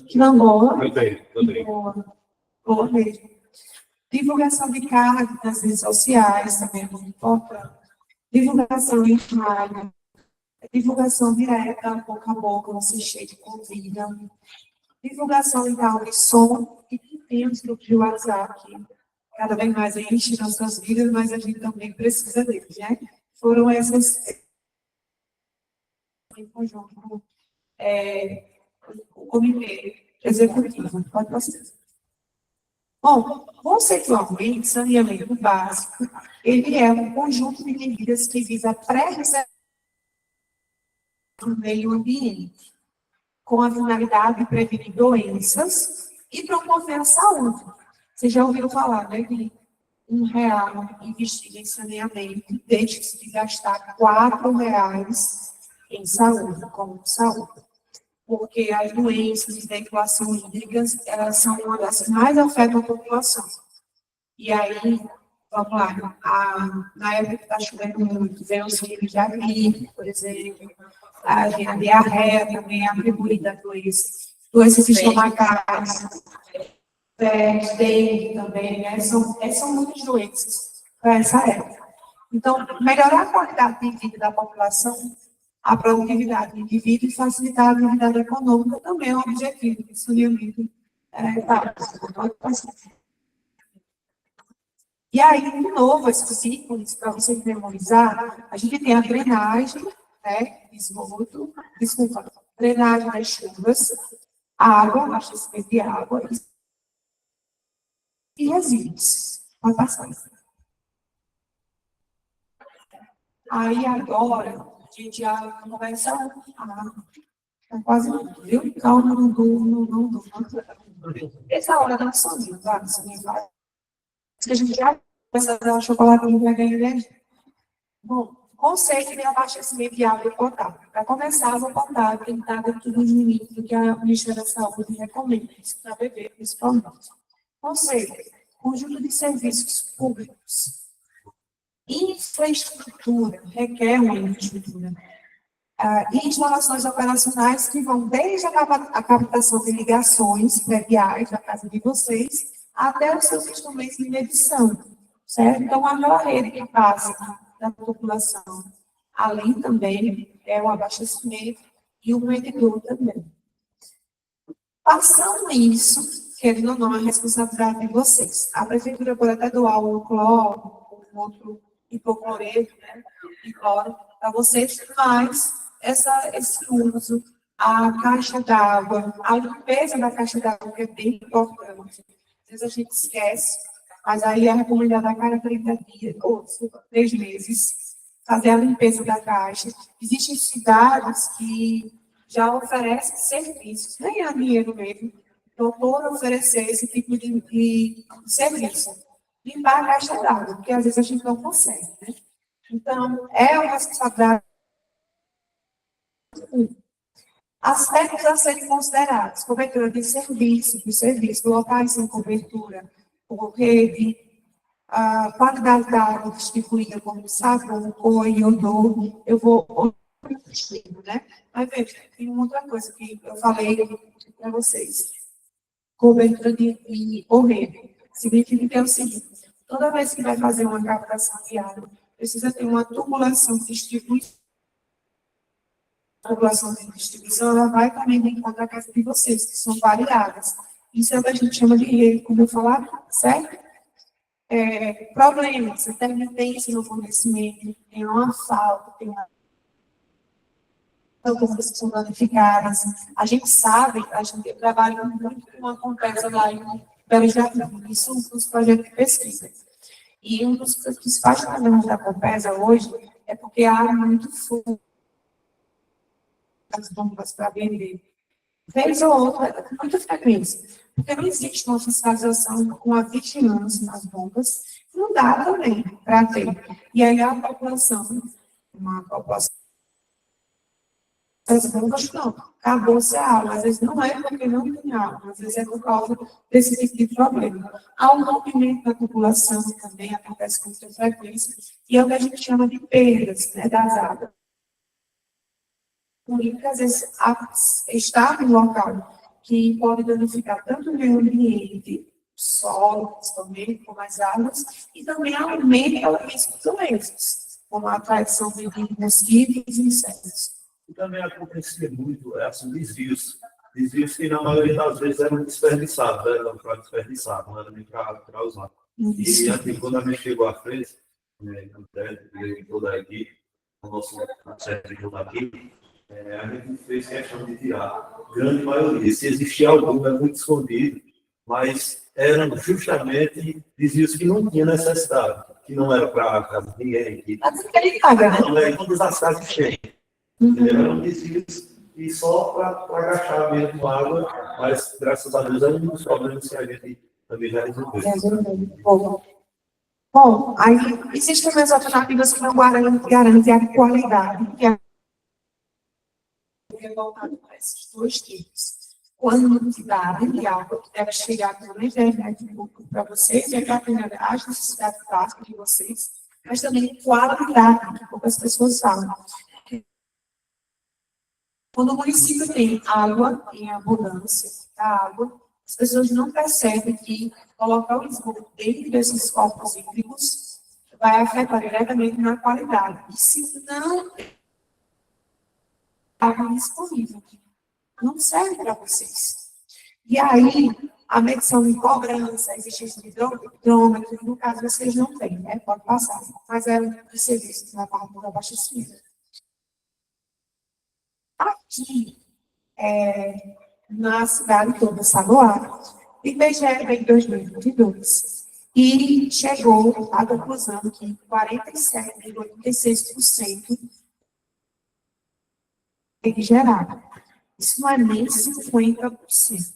quilombola, boa mesmo. Divulgação de cards nas redes sociais, também é muito importante. Divulgação em rádio, divulgação direta, boca a boca, você chega e convida. Divulgação em tal de som, e tem os grupos de WhatsApp, que cada vez mais enchem nossas vidas, mas a gente também precisa deles, né? Foram essas, em conjunto com o comitê executivo. Pode passar. Bom, conceitualmente, saneamento básico, ele é um conjunto de medidas que visa a preservação do meio ambiente, com a finalidade de prevenir doenças e promover a saúde. Vocês já ouviram falar, né, de R$ 1 investido em saneamento, deixa-se de gastar R$ 4 em saúde, como saúde. Porque as doenças de derivação hídrica, elas são uma das que mais afetam a população. E aí, vamos lá, na época que está chovendo muito, vem os vírus da gripe, por exemplo, a diarreia também é atribuída a doenças estomacais, dengue também, né? São muitas doenças para essa época. Então, melhorar a qualidade de vida da população, a produtividade do indivíduo e facilitar a atividade econômica também é um objetivo do saneamento. E aí, de novo, esses ciclos, para vocês memorizar, a gente tem a drenagem, né, esgoto, drenagem das chuvas, água, abastecimento de água e resíduos. Pode passar. Aí, agora, a gente já começa a quase, viu? Calma, não. Essa hora da sozinha, vai. Que a gente já começa a dar um chocolatinho para ganhar energia. Bom, conceito de abastecimento de água potável. Para começar, a água potável tem que estar dentro dos limites do que a Ministério da Saúde recomenda, isso para beber, principalmente. Conceito, conjunto de serviços públicos. Infraestrutura, requer uma infraestrutura. E instalações operacionais que vão desde a captação de ligações previais da casa de vocês até os seus instrumentos de medição, certo? Então, a maior rede que passa da população, além também é o abastecimento e o medidor também. Passando isso, querendo ou não, é responsabilidade de vocês. A prefeitura pode até doar um cloro, um outro hipocloreto, né, de cloro, para vocês, mas esse uso, a caixa d'água, a limpeza da caixa d'água, que é bem importante. Às vezes a gente esquece, mas aí é recomendado a cada 30 dias, ou 3 meses, fazer a limpeza da caixa. Existem cidades que já oferecem serviços, nem é dinheiro mesmo, doutor oferecer esse tipo de serviço. Limpar a caixa d'água, porque às vezes a gente não consegue, né? Então, é uma responsabilidade. Aspectos a serem considerados: cobertura de serviço, locais sem cobertura, por rede, a qualidade da água distribuída como sabor, cor e odor. Eu vou né? Mas veja, tem uma outra coisa que eu falei para vocês. Cobertura de rede. Significa que é o seguinte: toda vez que vai fazer uma captação de água, precisa ter uma tubulação de distribuição. A tubulação de distribuição, ela vai também dentro da casa de vocês, que são variadas. Isso é o que a gente chama de rede, como eu falar, certo? Problemas, intermitência no fornecimento, tem uma falta, tem uma coisas que são danificadas. A gente sabe, eu trabalho muito com uma conversa lá Então, já vi isso nos projetos de pesquisa. E um dos principais problemas da Compesa hoje é porque há muito fogo as bombas para vender. Vez ou outra, com muita frequência. Porque não existe uma fiscalização com a vigilância nas bombas, não dá também para ter. E aí a população, uma população, as bombas não, acabou-se a água. Às vezes não é porque não tem água, às vezes é por causa desse tipo de problema. Há um rompimento da população que também acontece com muita frequência, e é o que a gente chama de perdas, né, das águas. Porque às vezes estar no local que pode danificar tanto o meio ambiente, o solo, principalmente, como as águas, e também aumenta o risco de doenças, como a atração de mosquitos e insetos. E também acontecia muito desvios que na maioria das vezes eram desperdiçados, eram para desperdiçar, não era nem para usar. E aqui, quando a gente chegou à frente, no técnico, toda a equipe, o nosso servidor aqui, a gente fez questão de tirar grande maioria. Se existia algum, é muito escondido, mas eram justamente desvios que não tinha necessidade, que não era para casa de ninguém. Que... Não, é todas as casas cheias. Eram desvios e só para gastar mesmo água, mas graças a Deus é um dos problemas que a gente também já resolveu. Bom, aí existem também as alternativas que não garantem a qualidade, que é voltado para esses dois tipos. Quantidade de água que deve chegar pela internet para vocês, e é para atender as necessidades básicas de vocês, mas também qualidade, que poucas pessoas falam. Quando o município tem água em abundância, as pessoas não percebem que colocar o esgoto dentro desses corpos hídricos vai afetar diretamente na qualidade. E se não tem água disponível, não serve para vocês. E aí, a medição de cobrança, a existência de hidrômetro, no caso vocês não têm, né? Pode passar, mas é um serviço na parte do abastecimento. Aqui, na cidade toda, Saboá, o IBGE veio em 2022 e chegou à conclusão que 47,86% é gerado. Isso não é nem 50%.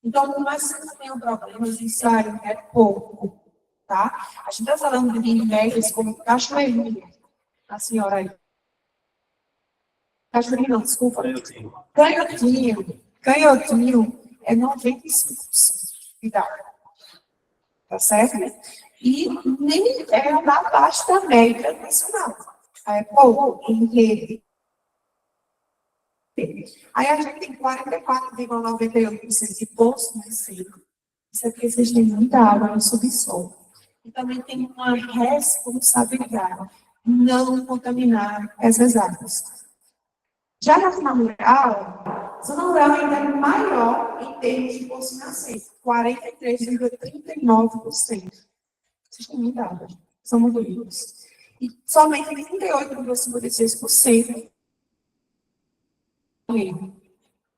Então, como é que você tem um problema, isso aí é pouco, tá? A gente está falando de médias como Cachoeirinha, a senhora aí. Cachoeirinha não, desculpa. Canhotinho é 95% de água. Tá certo? E nem é abaixo da média nacional. É pouco em rede. Aí a gente tem 44,98% de poço de seco. Isso aqui vocês têm muita água no subsolo. E também tem uma responsabilidade não contaminar essas águas. Já na zona rural ainda é maior em termos de poço nascente, 43,39%. Vocês têm muita água, são muito ricos. E somente 38,56%.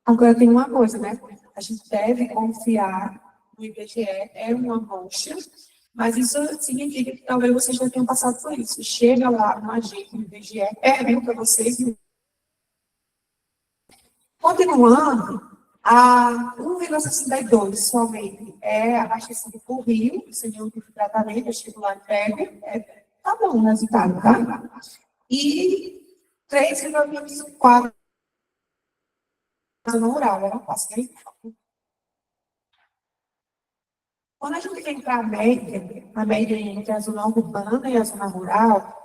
Agora tem uma coisa, né? A gente deve confiar no IBGE, é uma amostra, mas isso significa que talvez vocês já tenham passado por isso. Chega lá no agente do IBGE, pergunta para vocês. Continuando, a 1,62 somente é abastecido por rio, seria um tipo de tratamento, vestibular de pele, tá bom o resultado, tá? E 3,24 zona rural, ela passa bem. Quando a gente vem para a média entre a zona urbana e a zona rural,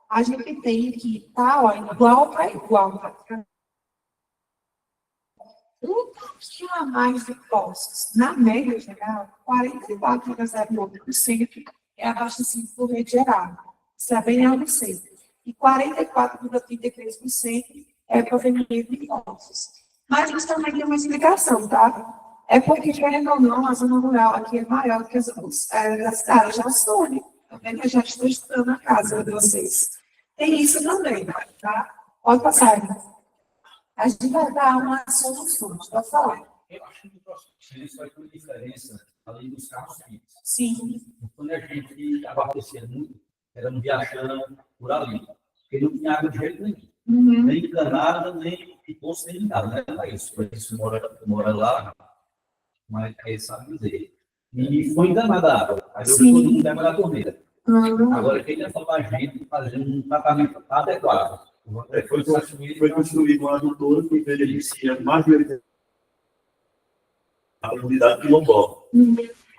a gente tem que estar igual para igual. Um pouquinho a mais de postos. Na média geral, 44,09% é abastecido por rede geral. Isso é bem alto sempre. E 44,33% é proveniente de postos. Mas isso também tem uma explicação, tá? É porque, querendo ou não, a zona rural aqui é maior do que as cidades já são. Também eu já estou estudando a casa de vocês. Tem isso também, tá? Pode passar. A gente vai dar uma solução, pode falar. Eu acho que no próximo censo vai ter uma diferença além dos carros fixos. Sim. Quando a gente abastecia muito, éramos viajando por ali, porque não tinha água de jeito nenhum. Uhum. Nem encanada, nem poço, nem nada. Não era isso. Por isso mora lá, mas aí sabe dizer. E foi enganada a água. Aí eu todo mundo leva na torneira. Uhum. Agora, quem ia falar a gente fazer um tratamento adequado? Foi construído um adutor que beneficia mais de 80 a comunidade quilombola.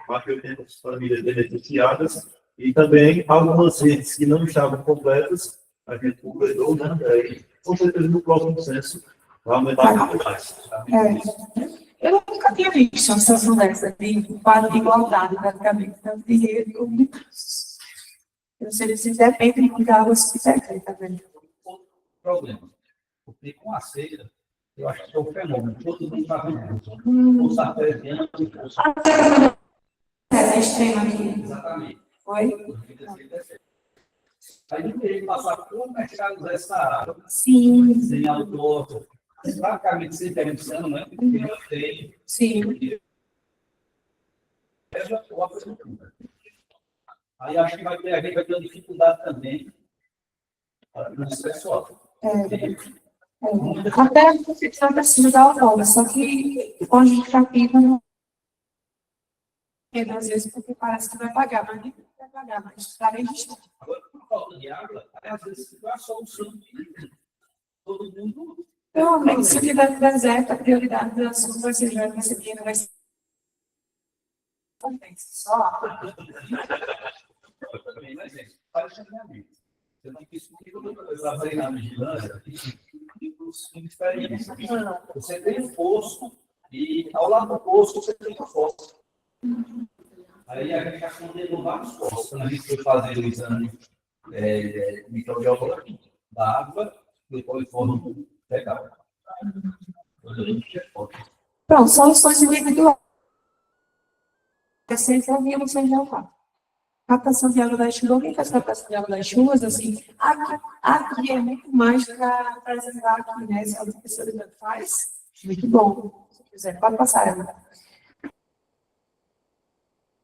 Mais de 80 famílias beneficiadas e também algumas redes que não estavam completas, a gente completou, né? E, com certeza, no próximo censo, vai aumentar muito mais. Eu nunca tinha visto uma situação dessa, de quadro de igualdade, praticamente, tanto dinheiro como de custos. Eu não sei se depende de cuidar do hospital, tá vendo? Outro problema, porque com a seca, eu acho que é um fenômeno, todo mundo está vendo. Os artesianos, É extrema aqui. exatamente. Foi? Aí não tem que passar por mercados essa água, Sim. sem autor, praticamente sem interrupção, né? Porque não tem. Sim. Aí acho que a gente vai ter uma dificuldade também no pessoal. Até porque não precisa da aula, só que quando a gente está aqui, não às vezes porque parece que vai pagar, mas nem vai pagar, mas está registrado. Agora, por falta de água, às vezes é a solução de todo mundo. Realmente, se tiver no deserto, a prioridade do assunto vai ser já esse dinheiro vai ser só. Mas, gente, para chateamento. Você não quis que eu trabalhei na vigilância, experiência. Você tem um poço e ao lado do poço você tem uma fossa. Aí a gente já condenou vários poços. Quando a gente foi fazer o exame microbiológico da água, depois foram pegar. Pronto, soluções individuais. É sempre a minha você já fala. Captação de água das chuvas, quem faz captação de água das chuvas, assim, aqui é muito mais para preservar aqui, né? Se a professora faz, muito bom. Se quiser, pode passar.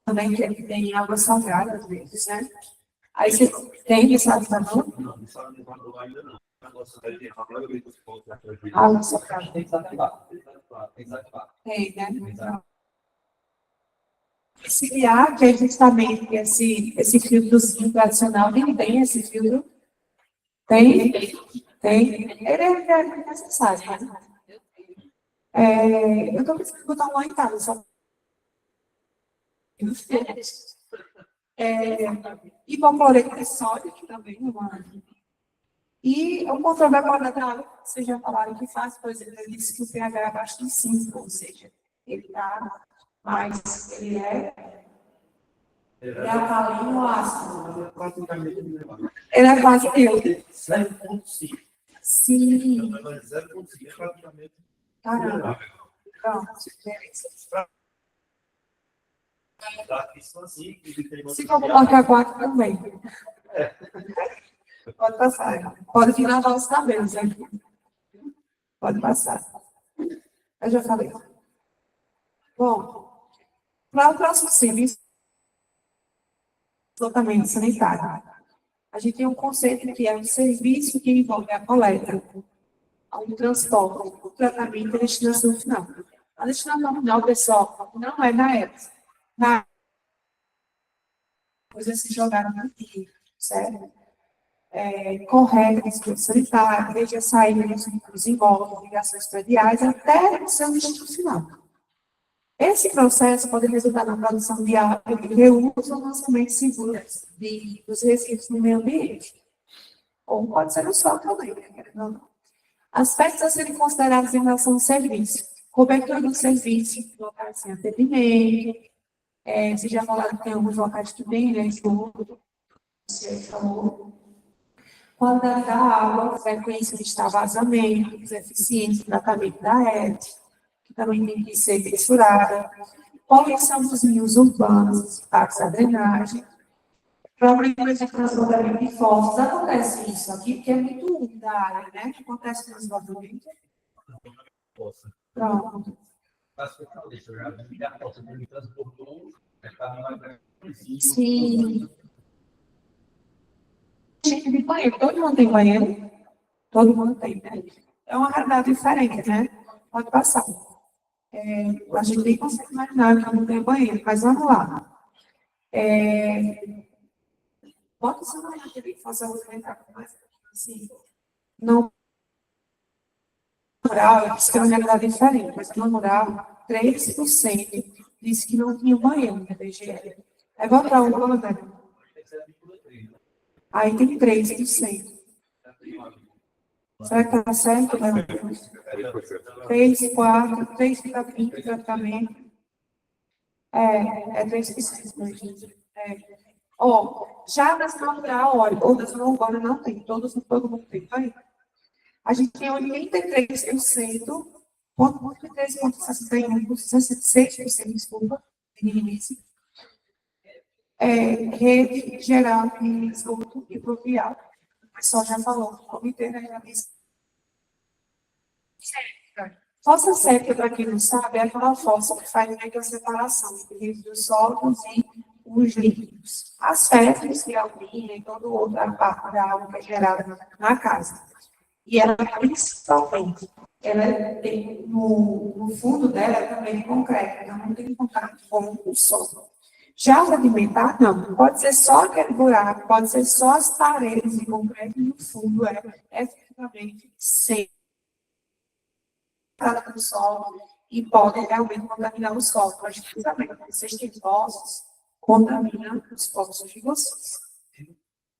Também tem água salgada, às vezes, né? Aí você tem de sabão? Não, de sabão ainda não. Água salgada. Tem que desativar. Tem, né? Esse ar, que é justamente esse filtrozinho tradicional, nem tem esse filtro? Tem? Tem. Ele é necessário, né? Eu estou precisando botar um lá em casa, só. Hipocloreto de sódio, que também é uma. E o controle da qualidade da água, vocês já falaram que faz, por exemplo, ele disse que o pH é abaixo de 5, ou seja, ele está mais, ele é alcalino ou ácido? Ele é quase neutro. 0,5. Sim. 0,5 é praticamente. Caramba. Pronto, beleza. Se for colocar 4 também. Pode passar. Pode finalizar os cabelos aqui. Pode passar. Eu já falei. Bom, para o próximo serviço, tratamento sanitário. A gente tem um conceito que é um serviço que envolve a coleta, o transporte, o tratamento e a destinação final. A destinação final, pessoal, não é na época. Coisas se jogaram aqui, certo? Corretas, sanitárias, desde a saída dos vínculos em volta, ligações prediais, até o seu destino final. Esse processo pode resultar na produção de água de reuso ou lançamento seguro dos resíduos no meio ambiente. Ou pode ser no solo também, né? Aspectos a serem considerados em relação ao serviço. Cobertura do serviço, locais sem atendimento. Vocês já falaram que tem alguns locais que tem, né? Você falou. Qualidade da água, frequência de estar vazamentos, eficiência do tratamento da rede, que também tem que ser mensurada. Poluição dos rios urbanos, parques da drenagem. Problemas de transbordamento de fossos. Acontece isso aqui, porque é muito úmida a área, né? Acontece transbordamento. Pronto. As que eu falei, eu já vi a foto que transportou, estava mais Sim. Gente de banheiro, todo mundo tem banheiro? Todo mundo tem, né? É uma realidade diferente, né? Pode passar. A gente nem consegue imaginar que não tem banheiro, mas vamos lá. Pode ser uma realidade fazer um comentário mais assim. No rural, isso é uma realidade diferente, mas no rural, 3% disse que não tinha banheiro na DGE. É botar o banheiro. Aí tem 3%. Será que está certo? 3, 4, 3 fica 20 praticamente. É 3%, né, gente? Já das natural, olha, outras não urbana não tem, todo mundo tem, tá aí. A gente tem 83%, 83,61%, 66%, desculpa, rede geral de esgoto e pluvial. O pessoal já falou, o comitê da realização. Fossa séptica, para quem não sabe, é aquela fossa que faz a separação entre os sólidos e os líquidos. As fezes que alumínio e toda outra parte da água que é gerada na casa. E ela, principalmente, ela tem no fundo dela também concreto, então não tem contato com o solo. Já o alimentar, não. Pode ser só aquele buraco, pode ser só as paredes de concreto e no fundo é efetivamente sem do solo e podem realmente contaminar o solo. Mas, justamente, vocês têm poços, contaminam os poços de vocês.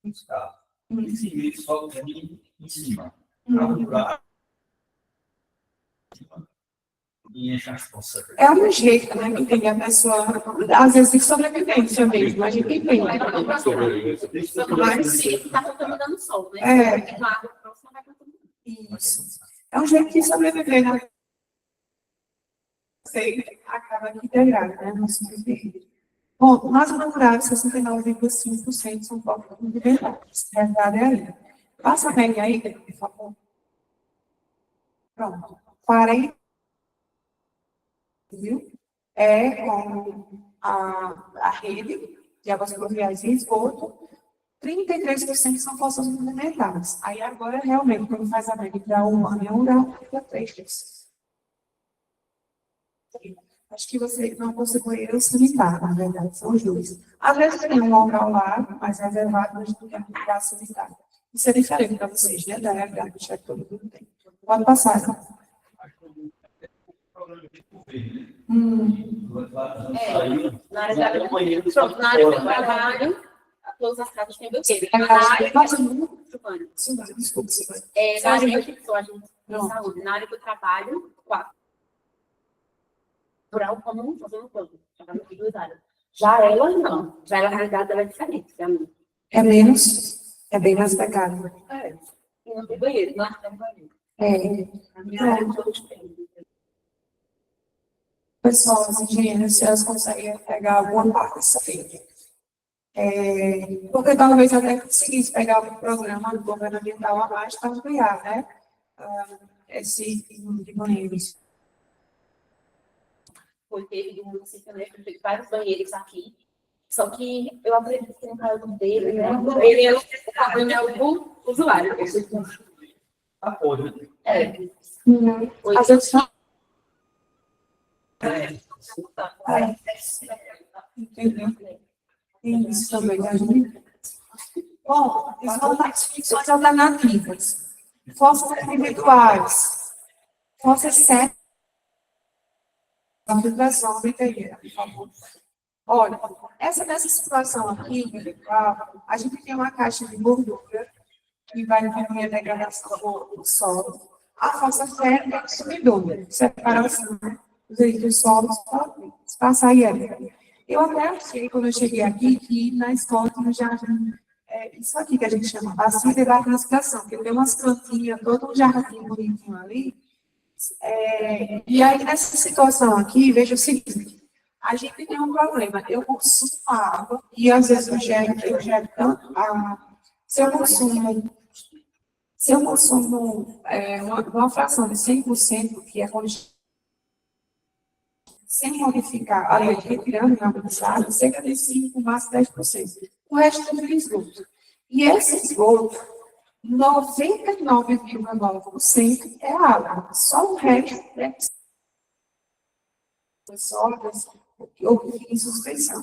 Esse meio só tem em cima. E enche as poças. É um jeito, né, que tem a pessoa, às vezes, de sobrevivência mesmo, a gente tem. Mas sim, está contaminando o solo, né? Isso. É um jeito de sobreviver, né? Você acaba aqui integrado, né? Não sobreviver. Bom, nas naturais, 69,5% são povos alimentares. A verdade é aí. Passa a média aí, por favor. Pronto. 40, viu? Com a rede de águas pluviais e esgoto. 33% são fossas alimentares. Aí agora, realmente, quando faz a média da urbana e rural, fica 3%. Acho que você não consegue banheiro sanitário, na verdade, são os dois. Às vezes tem um local lá, mais reservado, mas não tem um lugar sanitário. Isso é diferente para vocês, né? Da realidade que já todo mundo tem. Pode passar. Na área da trabalho, todas as casas têm banheiro. Na área do trabalho, 4. Rural comum, fazendo plano. Duas áreas. Já ela, não. Já ela, a realidade dela é diferente. É bem mais pegado. E não tem banheiro, não tem banheiro. Pessoal, as engenheiras, elas conseguem pegar alguma parte disso aí. Porque talvez até conseguisse pegar o programa do governo ambiental a mais para ampliar, né? Esse número de banheiros. Teve do município, né? Teve vários banheiros aqui. Só que eu acredito que no caso dele, né? Ele é o problema do usuário. Apoio. Às vezes não. Entendeu? Tem isso também, né, gente? Bom, exposições alternativas. Fossas individuais. Fossas sépticas. A filtração do interior, por favor. Olha, nessa situação aqui, a gente tem uma caixa de gordura que vai diminuir a degradação do solo. A fossa séptica é sumidora, separação dos resíduos solos, passar aí. Eu até achei, quando eu cheguei aqui, que na escola tinha jardim, isso aqui que a gente chama bacia de classificação, porque tem umas plantinhas, todo um jardim bonitinho ali. E aí, nessa situação aqui, veja o seguinte, a gente tem um problema, eu consumo água, e às vezes eu gero tanto se eu consumo uma fração de 100%, que é quando sem modificar, além de retirando a água do sal, cerca de 5, máximo 10%. O resto tudo é esgoto. E esse esgoto, 99,9% é água. Só o resto é sólidas ou em suspensão.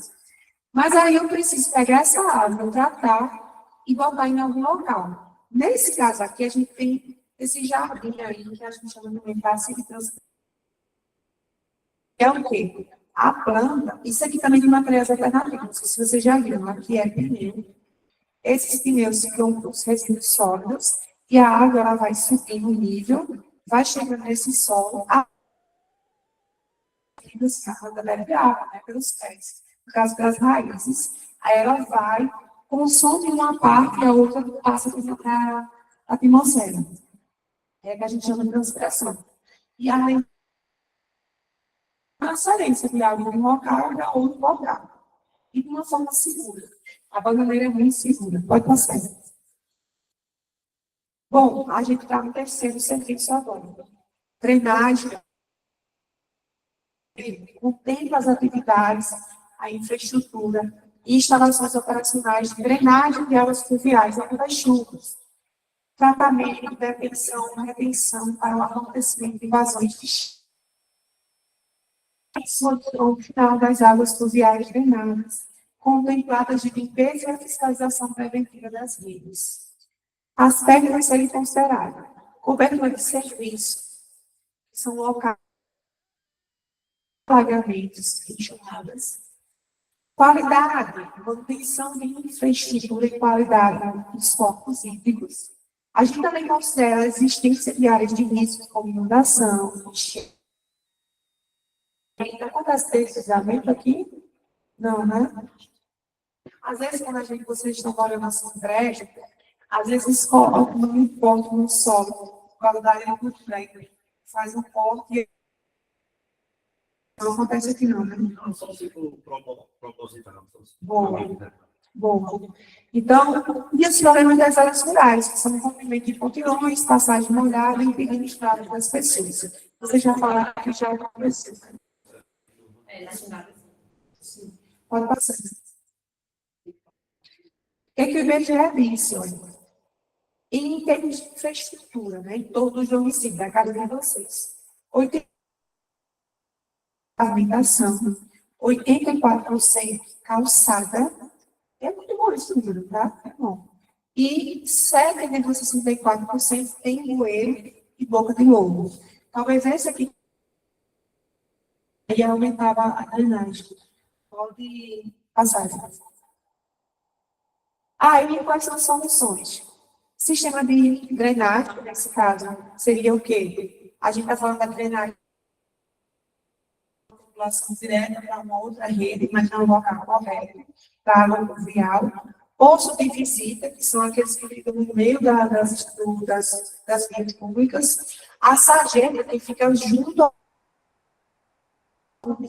Mas aí eu preciso pegar essa água, tratar e botar em algum local. Nesse caso aqui, a gente tem esse jardim aí, que a gente chama de metástase de transferência. É o quê? A planta, isso aqui também é de materiais alternativos, não sei se vocês já viram, aqui é pneu. Esses pneus ficam com os resíduos sólidos e a água ela vai subindo o nível, vai chegando nesse solo, a planta bebe água, né, pelos pés, no caso das raízes. Aí ela vai, consome uma parte e a outra passa para a atmosfera. É que a gente chama de transpiração. E aí, transferência de água de um local para outro local. E de uma forma segura. A bananeira é muito segura, pode passar. Bom, a gente está no terceiro serviço agora. Drenagem. Contempla as atividades, a infraestrutura e instalações operacionais de drenagem de águas pluviais ao longo das chuvas. Tratamento, detenção, retenção para o acontecimento de invasões de o final das águas pluviais drenadas, contempladas de limpeza e a fiscalização preventiva das redes. Aspectos a serem considerados. Cobertura de serviço, que são locais alagamentos, enxurradas. Qualidade, manutenção de infraestrutura e qualidade dos corpos hídricos. A gente também considera a existência de áreas de risco, como inundação, enchente. Acontece deslizamento aqui? Não, né? Às vezes, quando vocês estão morando assim em prédio, às vezes colocam um ponto no solo, qualidade é muito grande, faz um ponto e não acontece aqui não, né? Não, só se for proposital. Bom. Então, e os problemas das áreas rurais, que são o rompimento de pontilhões, passagem molhada e impedindo estradas das pessoas. Vocês já falaram que já aconteceu. Sim. Pode passar. O que o IBGE disse, olha? Em termos de infraestrutura, né, em todos os domicílios, da casa de vocês, 84% calçada, é muito bom esse número, tá? É bom. E 7,64% tem bueiro e boca de lobo. Talvez esse aqui ia aumentar a drenagem. Pode passar. Aí, quais são as soluções? Sistema de drenagem, nesse caso, seria o quê? A gente está falando da drenagem direta para uma outra rede, mas não local correto, para água pluvial. Poço de visita, que são aqueles que ficam no meio das vias públicas. A sarjeta, que fica junto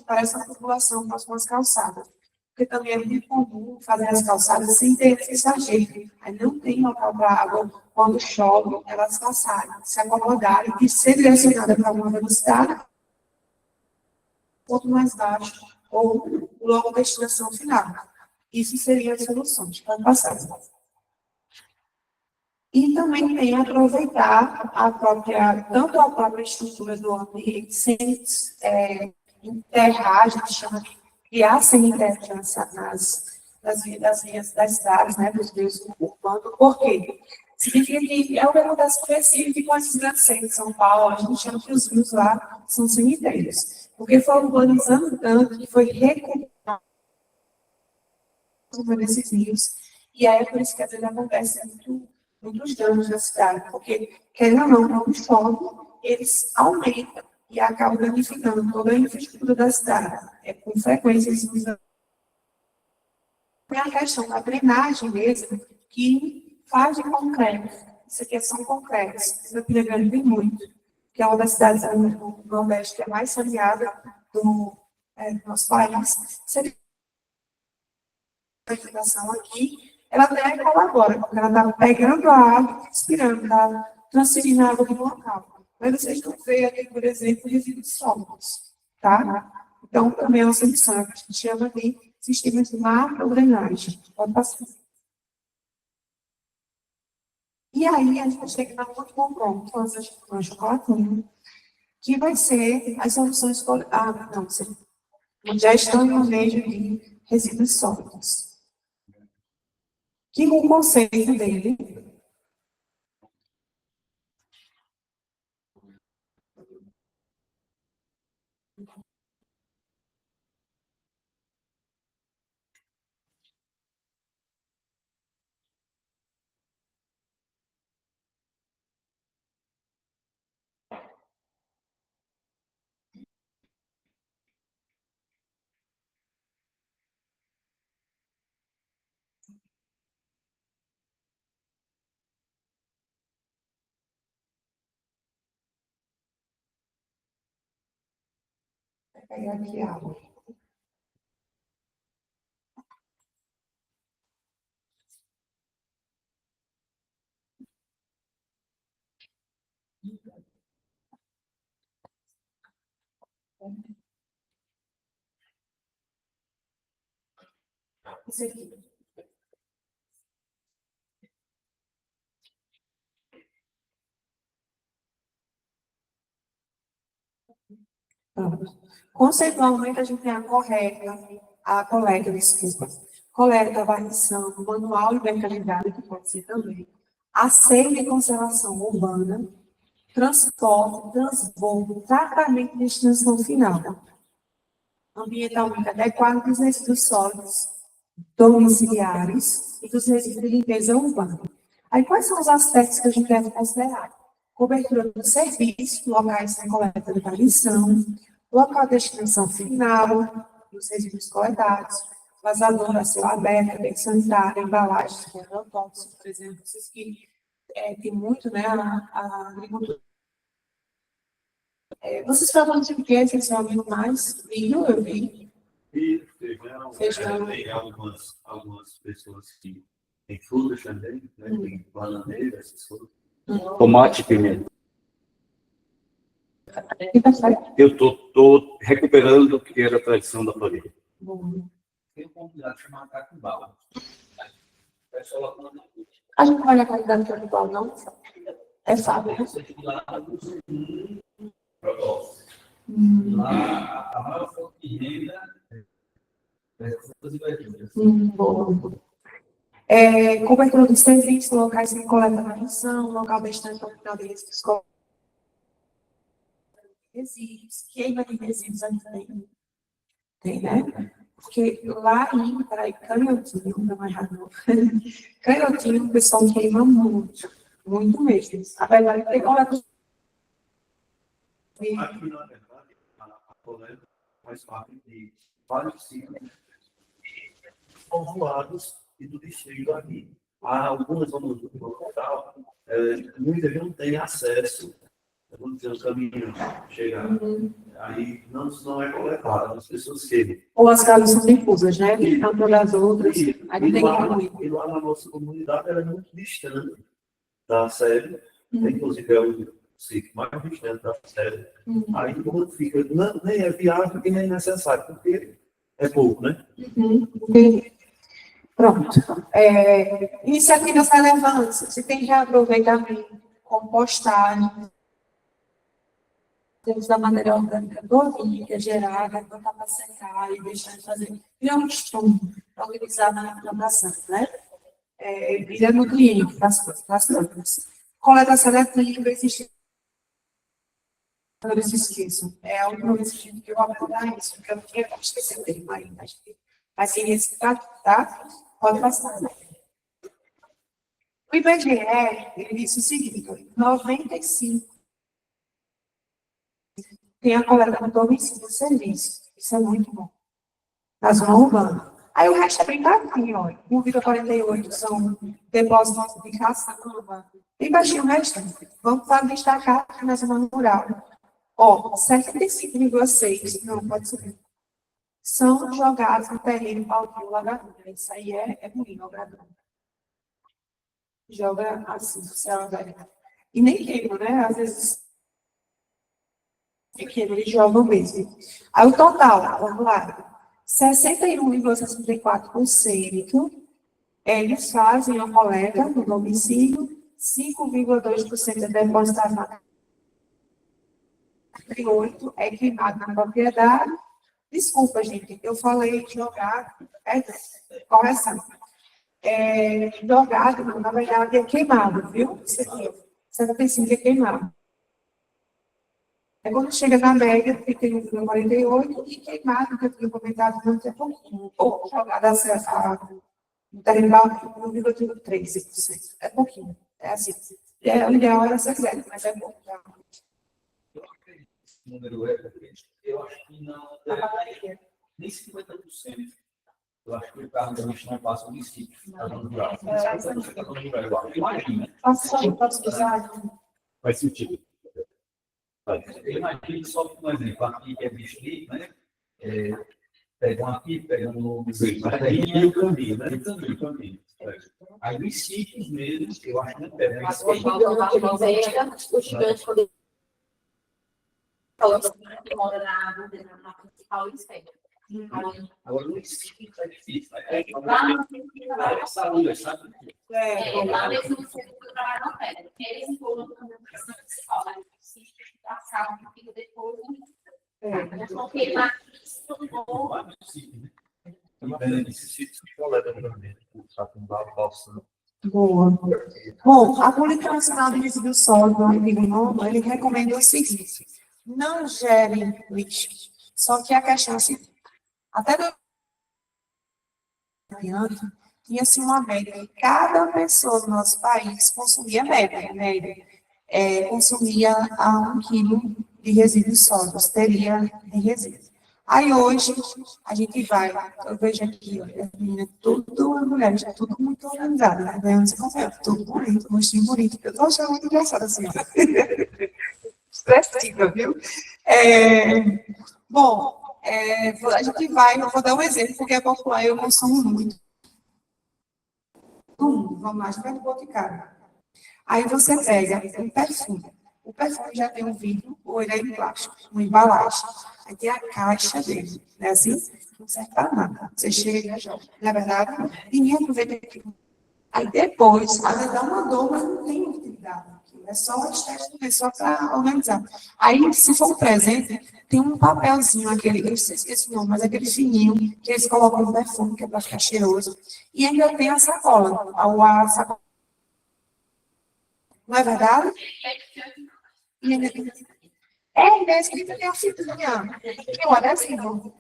para essa população, com as suas calçadas. Porque também é muito comum fazer as calçadas sem ter esse sarjeta. Aí não tem local para água, quando chove, elas passarem, se acomodarem e ser direcionadas para uma velocidade ponto mais baixo, ou logo a destinação final. Isso seria as soluções para passar. E também tem aproveitar tanto a própria estrutura do ambiente, sem enterrar, a gente chama de criar cemitério nas vias das cidades, né, dos rios urbanos. Por quê? Significa que é o que acontece com Recife, com esses grandes centros de São Paulo, a gente chama que os rios lá são cemitérios. Porque foi urbanizando tanto que foi recuperando desses rios. E aí é por isso que às vezes acontece muitos danos na cidade. Porque, querendo ou não, quando chove, eles aumentam e acabam danificando toda a infraestrutura da cidade. Com frequência, eles usam. Tem a questão da drenagem mesmo, que faz de concreto. Isso aqui são concretos. Isso aqui tem muito. Que é uma das cidades do Nordeste que é mais saneada do nosso país. A irrigação aqui, ela até colabora, porque ela está pegando a água e respirando, está transferindo a água do local. Mas vocês não veem aqui, por exemplo, resíduos sólidos, tá? Então, também é uma solução que a gente chama de sistema de macro-drenagem. Pode passar. E aí, a gente chega no último ponto, antes de tomar chocolatinho, que vai ser as soluções... não, gestão e manejo de resíduos sólidos. Que o conceito dele vai pegar aqui água. Isso aqui. Pronto. Conceitualmente, a gente tem a coleta, desculpa, coleta, varrição, manual e mecanizado, que pode ser também, asseio e conservação urbana, transporte, transbordo, tratamento e destinação final, ambientalmente adequado dos resíduos sólidos domiciliares e dos resíduos de limpeza urbana. Aí, quais são os aspectos que a gente deve considerar? Cobertura do serviço, locais de coleta de varrição, local de destinação final, dos resíduos coletados, vazador a céu aberto, ambiente sanitário, embalagens, agrotóxicos, por exemplo, vocês que tem muito, né, a agricultura. Vocês falam de quê? Vocês sabem mais? Milho, eu vi. E Feijão. tem algumas pessoas que têm frutas também, né? Tem bananeira, essas coisas. Tomate e pimenta. E tá certo? Eu tô recuperando o que era a tradição da família. Bom. Tem um convidado chamado Catumbala. A gente não vai na qualidade do igual, não? É fácil, né? Lá, a maior fonte de renda é frutas e verduras. Bom. Cobertura dos serviços, locais de coleta da varrição, local destinado para o final de resíduos, queima de resíduos ainda tem, né? Porque lá em Canhotinho, não é errado, não. Canhotinho, o pessoal queima muito, muito mesmo. Apesar de ter coleta. Aqui, na verdade, a coleta faz parte de vários ciclos povoados e do distrito aqui. Há algumas zonas do local, muitas não têm acesso, vamos dizer, o caminho chegar. Aí não é coletado, as pessoas querem. Ou as casas são difusas, né? Tanto das outras. Aí tem E lá na nossa comunidade ela é muito distante da sede, inclusive é o sítio mais distante da sede. Aí quando fica, nem é viável e nem necessário, porque é pouco, né? Pronto. Iniciativas relevantes. Você tem reaproveitamento, compostagem, temos da maneira orgânica bovina gerada, botar para secar e deixar de fazer. Criar um estudo organizado na plantação, né? Vira nutriente das plantas. Coleta seletiva, existe. Não se esqueçam. É o nome que eu vou abordar isso, porque eu não quero esquecer o termo ainda. Mas sem reciclar, tá? Pode passar. O IBGE, ele disse o seguinte: 95 tem a coleta do domicílio de serviço. Isso é muito bom. Na zona urbana. Aí o resto é bem baixinho, ó. 1,48 são depósitos de caçamba. Bem baixinho o resto. Vamos destacar aqui na zona rural. Ó, 75,6, não, pode subir. São jogados no terreno baldio lagadouro. Isso aí é ruim, lagadouro. Joga assim, no céu aberto. E nem queima, né? Às vezes pequeno, eles jogam mesmo. Aí o total, vamos lá, 61,64% eles fazem a coleta no domicílio, 5,2% é depositado na 38% é queimado na propriedade. Desculpa, gente, eu falei jogado, correção. Jogado, na verdade, é queimado, viu? Você não precisa de queimado. Quando chega na média, fica em 48% e queimado, que eu tinha comentado antes, é pouquinho. Ou jogado a derribar 1,13%. É pouquinho. É assim. O ideal era ser zero, mas é pouco. Esse número eu acho que não nem 50%. Eu acho que o carro da gente não passa o município. Imagina. Faz sentido. Eu imagino só um exemplo. Aqui é distrito, né? Pegam aqui, pegam no e o caminho, né? O caminho. Aí nos sítios mesmo, eu acho que não pega. Os gigantes, quando falando que mora na principal, eles pegam. Agora no sítios é difícil. Lá É, mesmo você trabalha não pega. Eles foram no principal, né? O sítio passava um pouquinho depois. Porque lá Esse sítio que coleta também, o Sacumba, posso. Boa. Bom, a Política Nacional de Resíduos Sólidos, no artigo 9º, ele recomenda o seguinte: não gerem lixo. Só que a questão é a seguinte: até do adiante, tinha-se uma média que cada pessoa do nosso país consumia consumia a 1 quilo de resíduos sólidos, teria de resíduos. Aí hoje, a gente vai, eu vejo aqui, olha, as meninas, tudo, as mulheres, tudo muito organizado, né? Você consegue, tudo bonito, rostinho bonito. Eu tô achando muito engraçado assim. Expressiva, viu? Bom, a gente vai, eu vou dar um exemplo, porque é popular, eu consumo muito. Vamos lá, a gente vai no Boticário. Aí você pega um perfume. O perfume já tem um vidro, ou ele é em plástico, uma embalagem. Aí tem a caixa dele, né? Assim, não serve para nada. Você chega e joga. Na verdade, ninguém aproveita aquilo. Aí depois, às vezes dá uma dor, mas não tem utilidade. É só uma estética, é só para organizar. Aí, se for um presente, tem um papelzinho, aquele, eu esqueci o nome, mas aquele fininho, que eles colocam no perfume, que é para ficar cheiroso. E ainda tem a sacola. A sacola. Não é verdade? E ainda tem... escrito tem a fitinha. Que olha assim, não.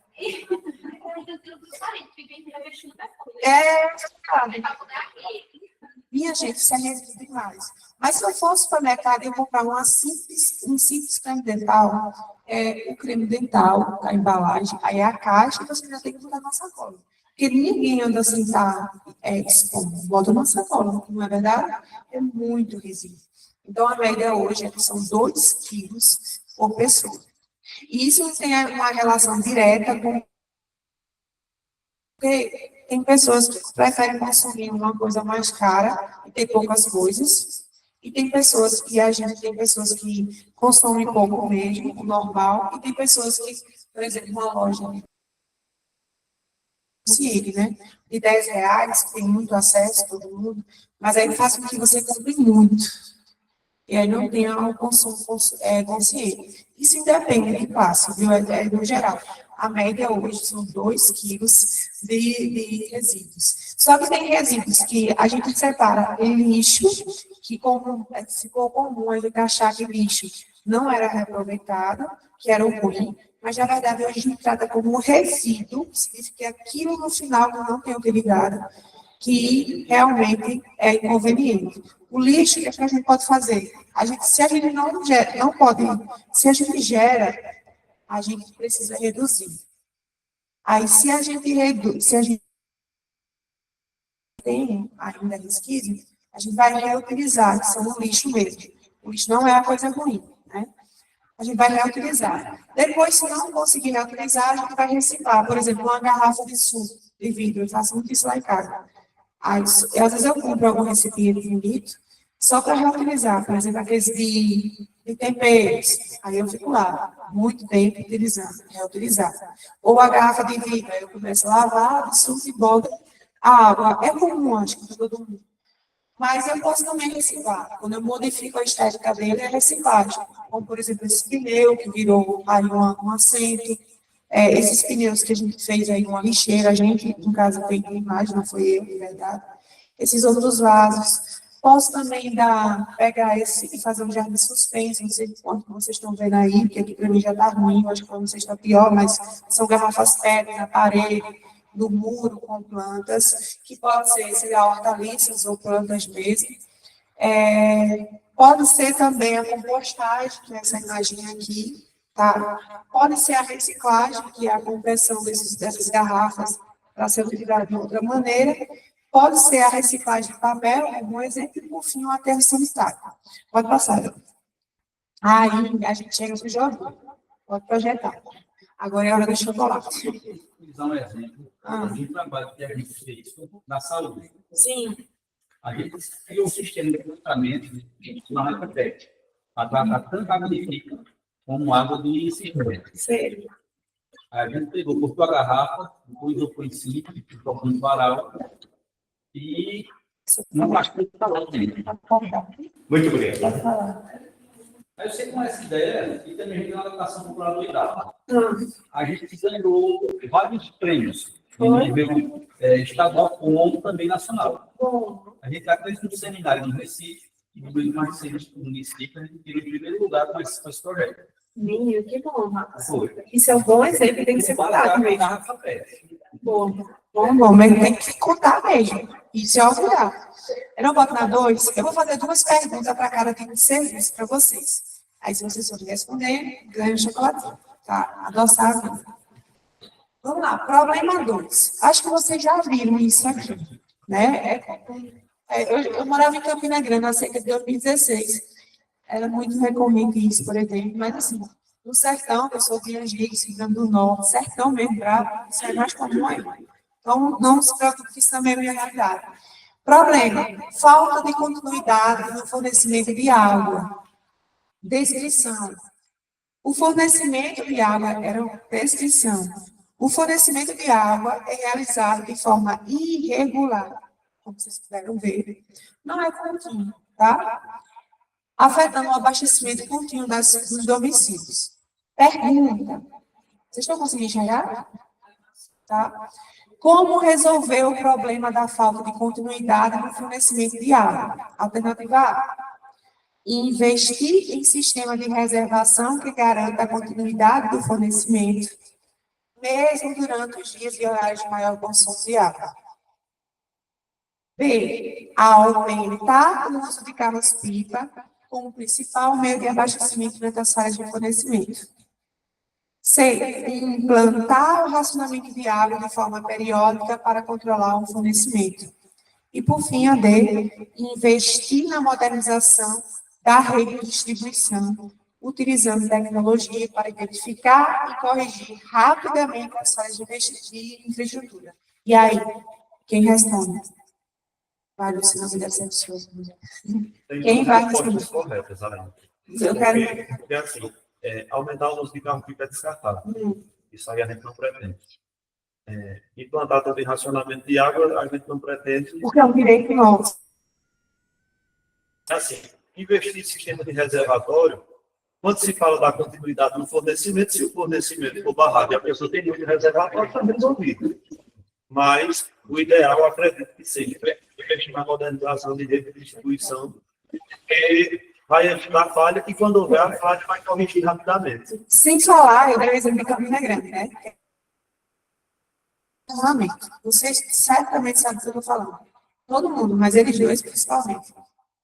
Minha gente, isso é resíduo demais. Mas se eu for ao supermercado, eu comprar um simples creme dental, o creme dental, a embalagem, aí a caixa, você já tem que botar na sacola. Porque ninguém anda sem estar expondo. Bota na sacola, não é verdade? É muito resíduo. Então, a média hoje são 2 quilos por pessoa. E isso tem uma relação direta com... Porque tem pessoas que preferem consumir uma coisa mais cara e ter poucas coisas. E tem pessoas que tem pessoas que consomem pouco mesmo, o normal. E tem pessoas que, por exemplo, uma loja né, de R$10, que tem muito acesso, todo mundo, mas aí faz com que você compre muito. E aí não tenha um consumo consciente. Isso independe de classe, viu? No geral. A média hoje são 2 quilos de resíduos. Só que tem resíduos que a gente separa em lixo, que ficou comum a gente achar que lixo não era reaproveitado, que era o ruim, mas na verdade hoje a gente trata como um resíduo, significa que aquilo no final não tem utilidade, que realmente é inconveniente. O lixo, o que a gente pode fazer? Se a gente não pode, se a gente gera, a gente precisa reduzir. Aí, se a gente tem ainda resquícios, a gente vai reutilizar, que são o lixo mesmo. O lixo não é a coisa ruim, né? A gente vai reutilizar. Depois, se não conseguir reutilizar, a gente vai reciclar. Por exemplo, uma garrafa de suco de vidro, eu faço muito isso lá em casa. Aí, às vezes eu compro algum recipiente de litro, só para reutilizar, por exemplo, aqueles de temperos, aí eu fico lá, muito tempo utilizando, reutilizar. Ou a garrafa de vidro, aí eu começo a lavar, absorvo e boto a água. É comum, acho que para todo mundo. Mas eu posso também reciclar. Quando eu modifico a estética dele, é reciclagem. Como, por exemplo, esse pneu que virou aí um assento, esses pneus que a gente fez aí uma lixeira, a gente, em casa, tem imagem, não foi eu, de verdade. Esses outros vasos. Posso também pegar esse e fazer um jardim suspenso, não sei quanto vocês estão vendo aí, porque aqui para mim já está ruim, acho que para vocês está pior, mas são garrafas PET na parede, no muro, com plantas, que pode ser, sei lá, hortaliças ou plantas mesmo. Pode ser também a compostagem, que é essa imagem aqui, tá? Pode ser a reciclagem, que é a compressão dessas garrafas para ser utilizada de outra maneira. Pode ser a reciclagem de papel, como um exemplo, e, por fim, o aterro sanitário. Pode passar. Aí, a gente chega para o Jorginho. Pode projetar. Agora é a hora do chocolate. Vou dar um exemplo de um trabalho que a gente fez na saúde. Sim. A gente criou um sistema de tratamento na Recapet, para tratar tanto água de pica como água de circuito. Sério. A gente pegou, cortou a garrafa, depois isopor em cima, colocou no varal e não gastou o dentro. Muito obrigado. Aí você com essa ideia, e também tem uma adaptação popular do IDAPA. A gente ganhou vários prêmios, no nível estadual como também nacional. A gente fez um seminário no Recife, e no meio de mais de 6 municípios, a gente tirou o primeiro lugar com esse projeto. Menino, que bom, rapaz. Foi. Isso é um bom exemplo, tem que ser contado mesmo. Garrafa PET. Bom, mas tem que contar mesmo. Isso é orgulhar. Eu não boto na 2, eu vou fazer 2 perguntas para cada tipo de serviço para vocês. Aí, se vocês forem responder, ganha um chocolatinho. Tá? Adoçar a vida. Vamos lá, problema 2. Acho que vocês já viram isso aqui. Né? Eu morava em Campina Grande há cerca de 2016. Era muito recorrente isso, por exemplo. Mas, assim, no sertão, eu sou de Angicos, Rio Grande do Norte, sertão mesmo, bravo, isso é mais comum aí. Então, não se preocupe que isso também é a minha realidade. Problema, falta de continuidade no fornecimento de água. Descrição. O fornecimento de água era descrição. O fornecimento de água é realizado de forma irregular, como vocês puderam ver. Não é contínuo, tá? Afetando o abastecimento contínuo dos domicílios. Pergunta. Vocês estão conseguindo enxergar? Tá? Como resolver o problema da falta de continuidade no fornecimento de água? Alternativa A. Investir em sistema de reservação que garanta a continuidade do fornecimento, mesmo durante os dias e horários de maior consumo de água. B. Aumentar o uso de carros-pipa como principal meio de abastecimento durante as áreas de fornecimento. C. Implantar o racionamento de água de forma periódica para controlar o fornecimento. E, por fim, a D. Investir na modernização da rede de distribuição, utilizando tecnologia para identificar e corrigir rapidamente as falhas de infraestrutura. E aí, quem responde? Vai, Luciano, me decepciona. Quem vai responder? Corretas, Eu quero... Porque, assim, aumentar o uso de carro-pipa é descartável. Isso aí a gente não pretende. Implantar também racionamento de água, a gente não pretende. Porque é um direito nosso. Assim, investir em sistema de reservatório, quando se fala da continuidade do fornecimento, se o fornecimento for barrado e a pessoa tem muito reservatório, está resolvido. Mas o ideal, eu acredito que seja investir na modernização de rede de distribuição, que vai evitar a falha e, quando houver a falha, vai corrigir rapidamente. Sem falar, eu dei o exemplo de Campina Grande, né? Racionamento. Vocês certamente sabem o que eu estou falando. Todo mundo, mas eles dois principalmente.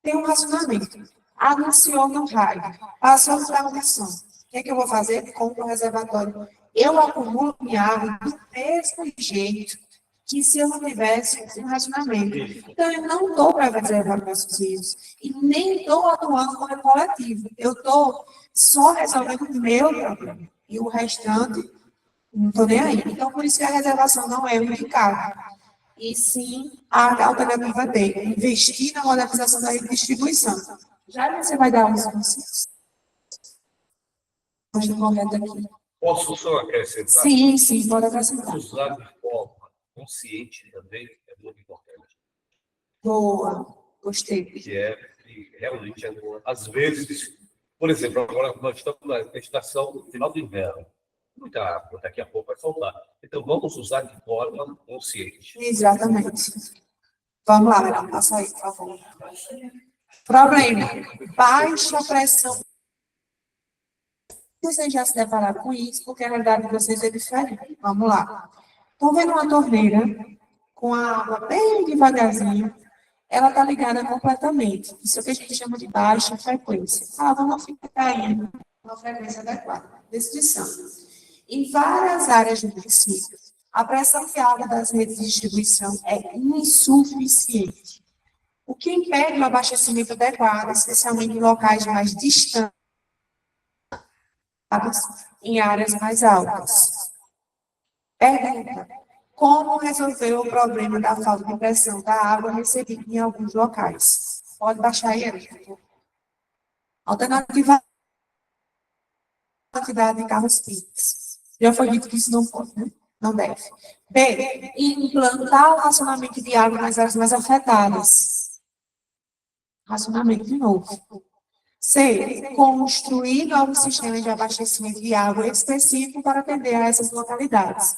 Tem um racionamento. Anunciou no rádio. Passou para a condição. O que é que eu vou fazer? Compro um reservatório. Eu acumulo minha água do mesmo jeito que se eu não tivesse um racionamento. Então, eu não estou para reservar meus rios. E nem estou atuando como coletivo. Eu estou só resolvendo o meu problema. E o restante, não estou nem aí. Então, por isso que a reservação não é unificada. E sim, a alternativa D, investir na modernização da rede de distribuição. Já você vai dar uns conselhos? Deixa eu correto aqui. Posso só acrescentar? Sim, pode acrescentar. Usar de forma consciente também é muito importante. Boa, gostei. Que é que realmente, às vezes, por exemplo, agora nós estamos na estação do final do inverno. Muita água, daqui a pouco vai faltar. Então, vamos usar de forma consciente. Exatamente. Vamos lá, Verão, passa aí, por favor. Problema: baixa pressão. Vocês já se depararam com isso, porque a realidade de vocês é diferente. Vamos lá. Estão vendo uma torneira com a água bem devagarzinho, ela está ligada completamente. Isso é o que a gente chama de baixa frequência. A água não fica caindo na frequência adequada. Descrição: em várias áreas do município, a pressão de água das redes de distribuição é insuficiente, o que impede o abastecimento adequado, especialmente em locais mais distantes, em áreas mais altas. Pergunta: como resolver o problema da falta de pressão da água recebida em alguns locais? Pode baixar aí, Érica. Alternativa: quantidade de carros fixos. Já foi dito que isso não pode, né? Não deve. B, implantar o racionamento de água nas áreas mais afetadas. Racionamento de novo. C, construir novos sistemas de abastecimento de água específico para atender a essas localidades.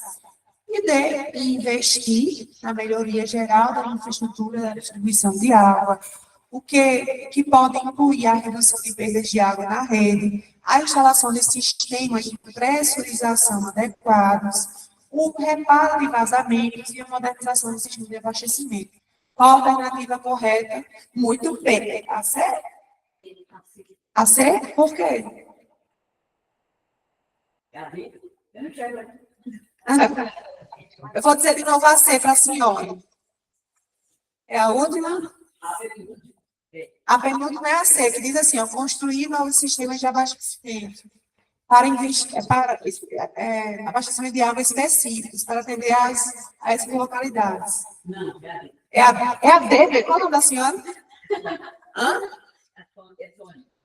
E D, investir na melhoria geral da infraestrutura da distribuição de água, o que pode incluir a redução de perdas de água na rede, a instalação de sistemas de pressurização adequados, o reparo de vazamentos e a modernização do sistema de abastecimento. Qual a alternativa correta? Muito bem. A C? A C? Por quê? Eu vou dizer de novo a C para a senhora. É a última? A penúltima é a C, que diz assim, ó, construir novos sistemas de abastecimento para abastecimento de água específicos para atender a essas localidades. Não, É a D, qual é o nome da senhora? Hã?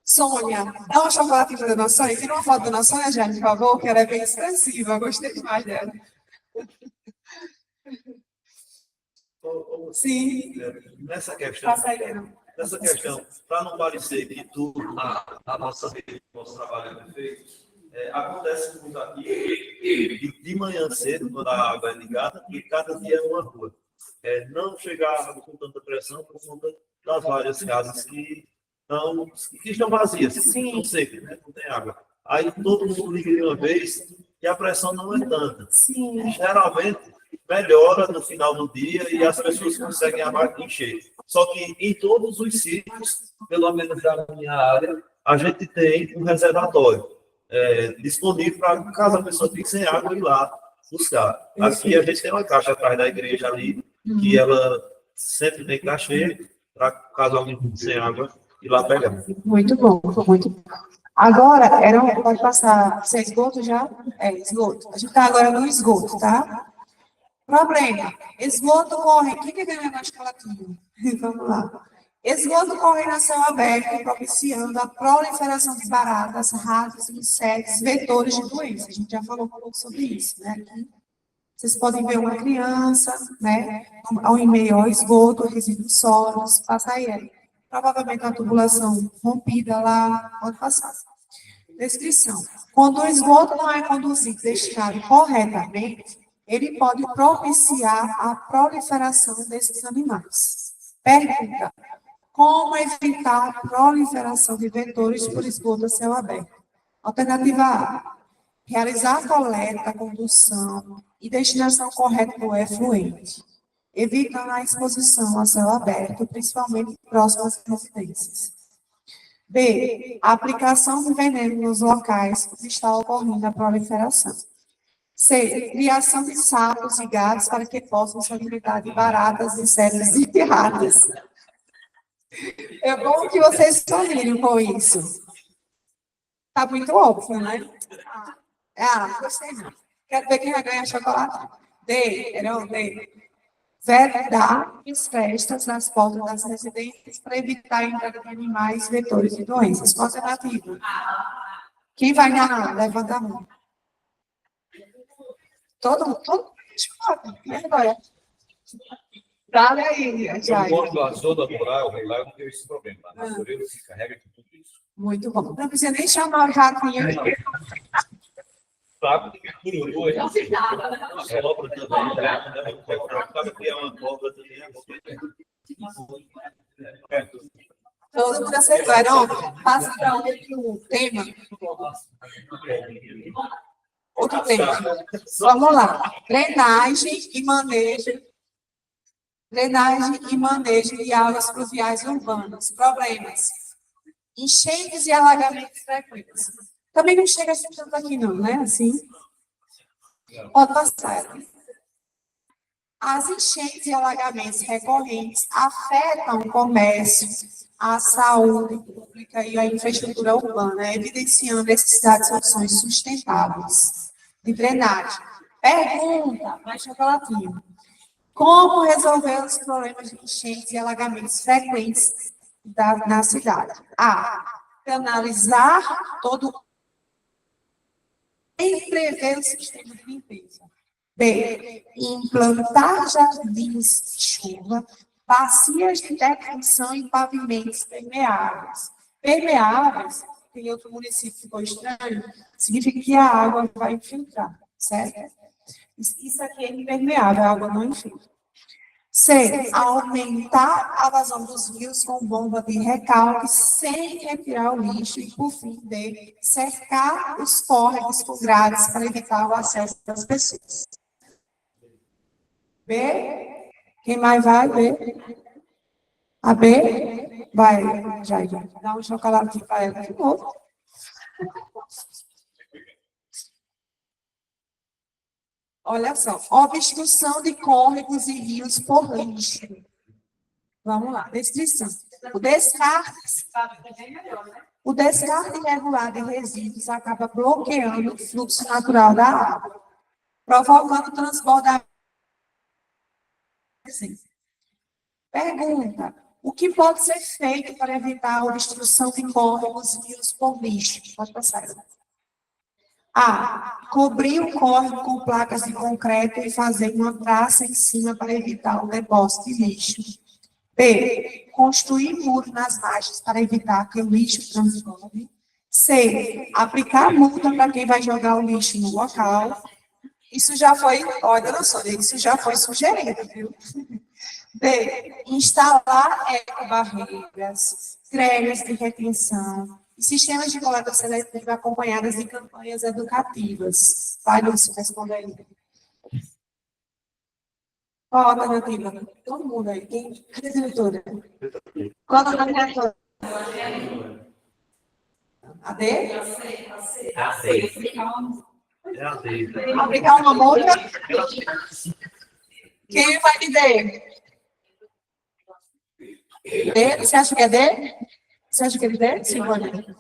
Sônia. Dá uma chocolate para a dona Sônia. Tira uma foto da dona Sônia, gente, por favor, que ela é bem expressiva. Eu gostei demais dela. Sim. Nessa questão, Passa aí, Helena. nessa questão, para não parecer que tudo a nossa rede, nosso trabalho é perfeito, acontece muito aqui, de manhã cedo, quando a água é ligada, e cada dia é uma rua. Não chegar a água com tanta pressão por conta das várias casas que estão vazias, que estão secas, né? Não tem água. Aí todo mundo liga de uma vez e a pressão não é tanta. Sim. Geralmente, melhora no final do dia e as pessoas conseguem encher. Só que em todos os sítios, pelo menos na minha área, a gente tem um reservatório disponível para caso a pessoa fique sem água ir lá buscar. Aqui a gente tem uma caixa atrás da igreja ali, que ela sempre tem que estar cheia, para caso alguém fique sem água, ir lá pegar. Muito bom, muito bom. Agora, pode passar, se é esgoto já? É, esgoto. A gente está agora no esgoto, tá? Problema: esgoto corre. Quem ganha na chocolatinha? Vamos lá. Esgoto corre na céu aberto, propiciando a proliferação de baratas, ratos, insetos, vetores de doenças. A gente já falou um pouco sobre isso, né? Aqui vocês podem ver uma criança, né? Ao meio ao esgoto, resíduos sólidos, passa aí. Provavelmente uma tubulação rompida lá, pode passar. Descrição: quando o esgoto não é conduzido, destinado corretamente, ele pode propiciar a proliferação desses animais. Pergunta: como evitar a proliferação de vetores por esgoto a céu aberto? Alternativa A: realizar a coleta, condução e destinação correta do efluente, evitando a exposição a céu aberto, principalmente próximas às residências. B, a aplicação de veneno nos locais onde está ocorrendo a proliferação. C, criação de sapos e gatos para que possam se alimentar de baratas, insetos e ratas. É bom que vocês sorrirem com isso. Está muito óbvio, né? Gostei não. Quero ver quem vai ganhar chocolate. D, não, D. Vedar as festas nas portas das residências para evitar a entrada de animais, vetores e doenças. Qual a alternativa? Quem vai na levanta a mão. Todo mundo. Agora. Dá-lhe aí, Jair. Quando a zona rural, lá não tem esse problema. A natureza se carrega de tudo isso. Muito bom. Não precisa nem chamar o ratinho. Sabe que cururu é Não se dá. Cobra também, sabe que é uma cobra também, Todo mundo acertou. Não, passa para outro tema. Outro tema. Vamos lá. Drenagem e manejo de águas pluviais urbanas. Problemas. Enchentes e alagamentos frequentes. Também não chega assim tanto aqui, não, né? Assim. Pode passar. As enchentes e alagamentos recorrentes afetam o comércio, a saúde pública e a infraestrutura urbana, evidenciando a necessidade de soluções sustentáveis de drenagem. Pergunta, mais chocolatinho. Como resolver os problemas de enchentes e alagamentos frequentes na cidade? A. Canalizar todo e prever o sistema de limpeza. B. Implantar jardins de chuva, bacias de detenção e pavimentos permeáveis. Permeáveis, tem outro município que ficou estranho, significa que a água vai infiltrar, certo? Isso aqui é impermeável, a água não infiltra. C. Aumentar a vazão dos rios com bomba de recalque sem retirar o lixo. E, por fim, D. Cercar os córregos com grades para evitar o acesso das pessoas. B. Quem mais vai? B. A B? Vai, Jair. Dá um chocolate para ela de novo. Olha só, obstrução de córregos e rios por lixo. Vamos lá, descrição. O descarte irregular de resíduos acaba bloqueando o fluxo natural da água, provocando transbordamento. Pergunta: o que pode ser feito para evitar a obstrução de córregos e rios por lixo? Pode passar. A. Cobrir o córrego com placas de concreto e fazer uma praça em cima para evitar o depósito de lixo. B. Construir muro nas margens para evitar que o lixo transborde. C. Aplicar multa para quem vai jogar o lixo no local. Isso já foi, olha, dona Sônia, isso já foi sugerido, viu? D. Instalar ecobarreiras, grelhas de retenção e sistemas de coleta seletiva acompanhadas de campanhas educativas. Vai, Lúcio, responder aí. Qual a alternativa? Todo mundo aí. Cadê a diretora? Qual a alternativa? A D? A D. Aplicar uma multa? Quem vai de D? D? Você acha que é D? Você acha que é D? Sim,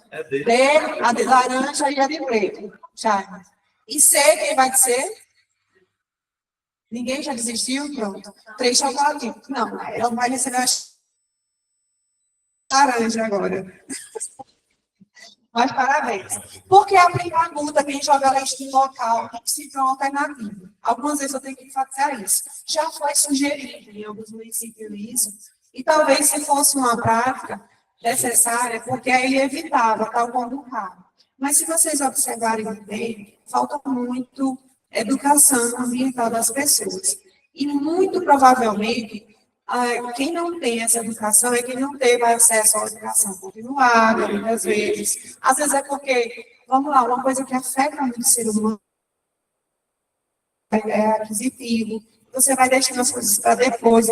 É D. D, a de laranja e a de preto. Já. E C, quem vai de C? Ninguém já desistiu? Pronto. 3 chocolates. Não, ela vai receber a laranja agora. Mas parabéns. Por que aplicar multa quem joga lixo em local que precisa uma alternativa? Algumas vezes eu tenho que enfatizar isso. Já foi sugerido em alguns municípios isso, e talvez se fosse uma prática necessária, porque aí evitava tal como o carro. Mas se vocês observarem bem, falta muito educação ambiental das pessoas. E muito provavelmente, quem não tem essa educação é quem não teve acesso à educação continuada, muitas vezes. Às vezes é porque, vamos lá, uma coisa que afeta muito o ser humano é aquisitivo. Você vai deixando as coisas para depois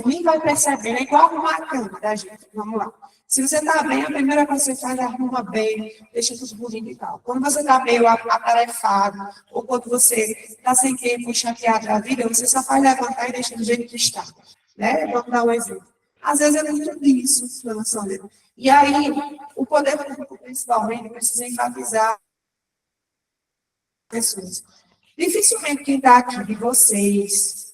nem vai perceber, é igual arrumar a cama da gente. Vamos lá. Se você está bem, a primeira coisa que você faz é arruma bem, deixa tudo bonito e tal. Quando você está meio atarefado, ou quando você está sem tempo, chateado da vida, você só faz levantar e deixa do jeito que está. Né? Vamos dar um exemplo. Às vezes é muito disso, dona Sônia. E aí, o poder público, principalmente, precisa enfatizar pessoas. Dificilmente quem está aqui de vocês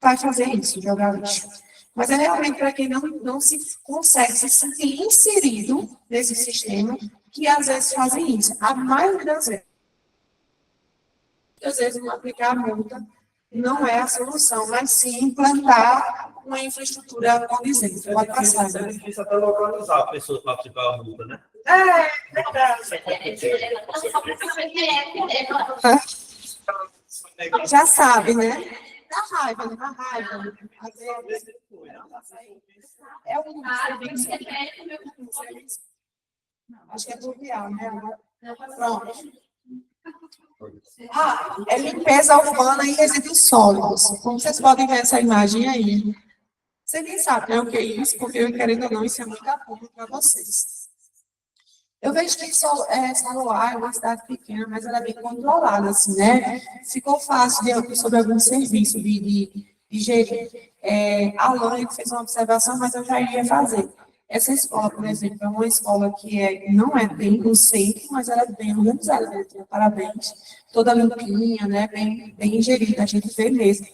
vai fazer isso, jogar lixo. Mas é realmente para quem não se consegue se sentir inserido nesse sistema, que às vezes fazem isso. A maioria das vezes. Às vezes, não aplicar a multa não é a solução, mas sim implantar uma infraestrutura condizente. Pode passar. É difícil até localizar a pessoa para aplicar a multa, né? É verdade. Já sabe, né? Dá raiva, né? Dá raiva. Às vezes, é um acho que é pluvial, né? Pronto. É limpeza urbana e resíduos sólidos. Como vocês podem ver essa imagem aí. Você nem sabe, né, o que é isso, porque eu, querendo ou não, isso é muito apoio para vocês. Eu vejo que Saruá é uma cidade pequena, mas ela é bem controlada, assim, né? Ficou fácil sobre algum serviço de gerir. A Alain fez uma observação, mas eu já iria fazer. Essa escola, por exemplo, é uma escola que não é bem no centro, mas ela é bem organizada, né? Parabéns. Toda limpinha, né? Bem gerida, a gente vê mesmo.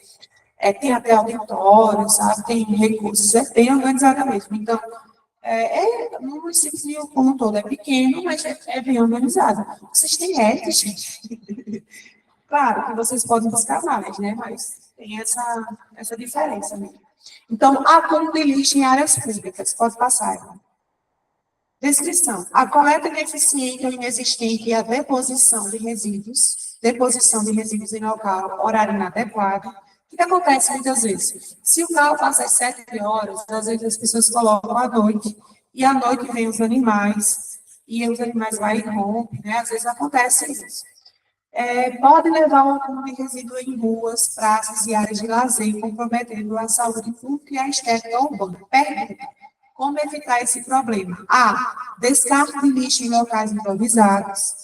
Tem até auditório, sabe? Tem recursos, é bem organizada mesmo. Então, no município como um todo é pequeno, mas é bem organizado. Vocês têm ética, gente? Claro que vocês podem buscar mais, né? Mas tem essa diferença mesmo. Então, acúmulo de lixo em áreas públicas. Pode passar. Descrição. A coleta ineficiente ou inexistente e a deposição de resíduos em local, horário inadequado. O que acontece muitas vezes? Se o carro passa às 7 horas, às vezes as pessoas colocam à noite, e à noite vem os animais, e os animais vão e rompem, né? Às vezes acontece isso. Pode levar ao acúmulo de resíduos em ruas, praças e áreas de lazer, comprometendo a saúde pública e a estética urbana. Pergunta: como evitar esse problema? A. Descarte de lixo em locais improvisados,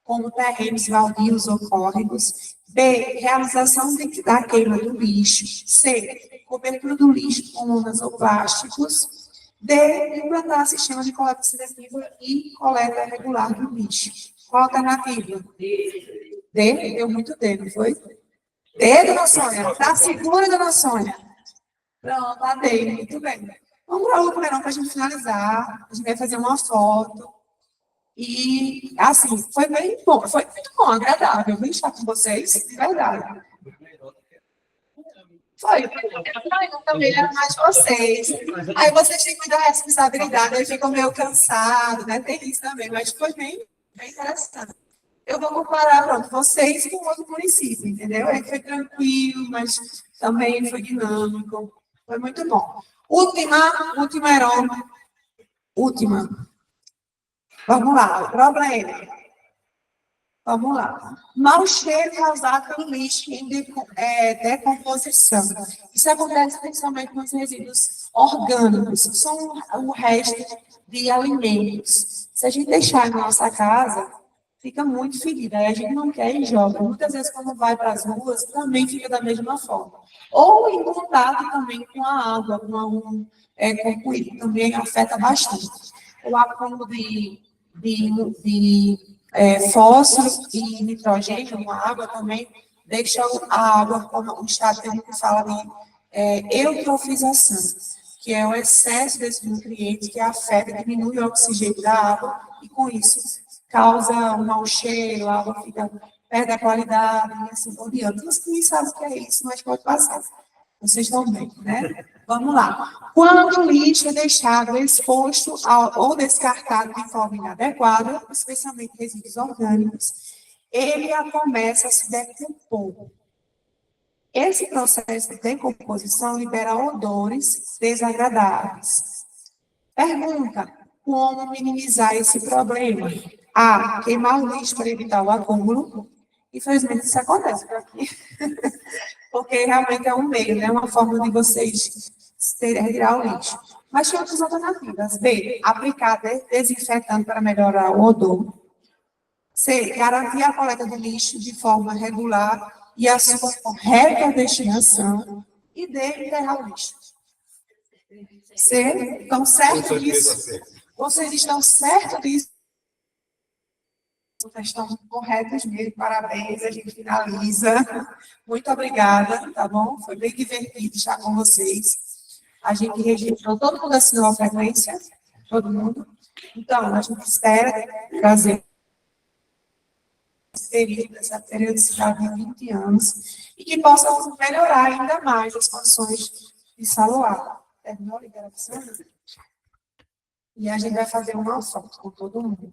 como terrenos baldios ou córregos. B. Realização da queima do lixo. C. Cobertura do lixo com lonas ou plásticos. D. Implantar sistema de coleta seletiva e coleta regular do lixo. Qual a alternativa? D. Deu muito D, não foi? D, dona Sônia. Está segura, dona Sônia? Pronto, a D. Muito bem. Vamos para o último verão para a gente finalizar. A gente vai fazer uma foto. E, assim, foi bem bom, foi muito bom, agradável, vim estar com vocês, de verdade. Foi, eu também era mais vocês. Aí vocês têm muita responsabilidade, eu fico meio cansado, né? Tem isso também, mas foi bem interessante. Eu vou comparar, pronto, vocês com outro município, entendeu? Foi tranquilo, mas também foi dinâmico, foi muito bom. Última herói. Vamos lá, problema. Vamos lá. Mau cheiro causado pelo lixo em decomposição. Isso acontece principalmente com os resíduos orgânicos, que são o resto de alimentos. Se a gente deixar na nossa casa, fica muito fedido. Aí a gente não quer e joga. Muitas vezes, quando vai para as ruas, também fica da mesma forma. Ou em contato também com a água, com poeira, também afeta bastante. O acúmulo de fósforo e nitrogênio na água também deixa a água como um estado que fala de eutrofização, que é o excesso desses nutrientes que afeta, diminui o oxigênio da água e com isso causa um mau cheiro, a água perde a qualidade e assim por diante. Você nem sabe o que é isso, mas pode passar. Vocês estão bem, né? Vamos lá. Quando o lixo é deixado exposto ou descartado de forma inadequada, especialmente resíduos orgânicos, ele começa a se decompor. Esse processo de decomposição libera odores desagradáveis. Pergunta: como minimizar esse problema? A. Queimar o lixo para evitar o acúmulo. Infelizmente, isso acontece por aqui. Porque realmente é um meio, né? Uma forma de vocês retirar o lixo. Mas tem outras alternativas. B. Aplicar desinfetante para melhorar o odor. C. Garantir a coleta do lixo de forma regular e a sua redestinação. E D. Enterrar o lixo. C. Estão certos disso? Vocês estão certos disso? Vocês estão corretos mesmo, parabéns, a gente finaliza. Muito obrigada, tá bom? Foi bem divertido estar com vocês. A gente registrou, todo mundo assinou a frequência, todo mundo. Então, a gente espera trazer essa periodicidade de 20 anos e que possam melhorar ainda mais as condições de Saloá. Terminou a liberação? E a gente vai fazer uma foto com todo mundo.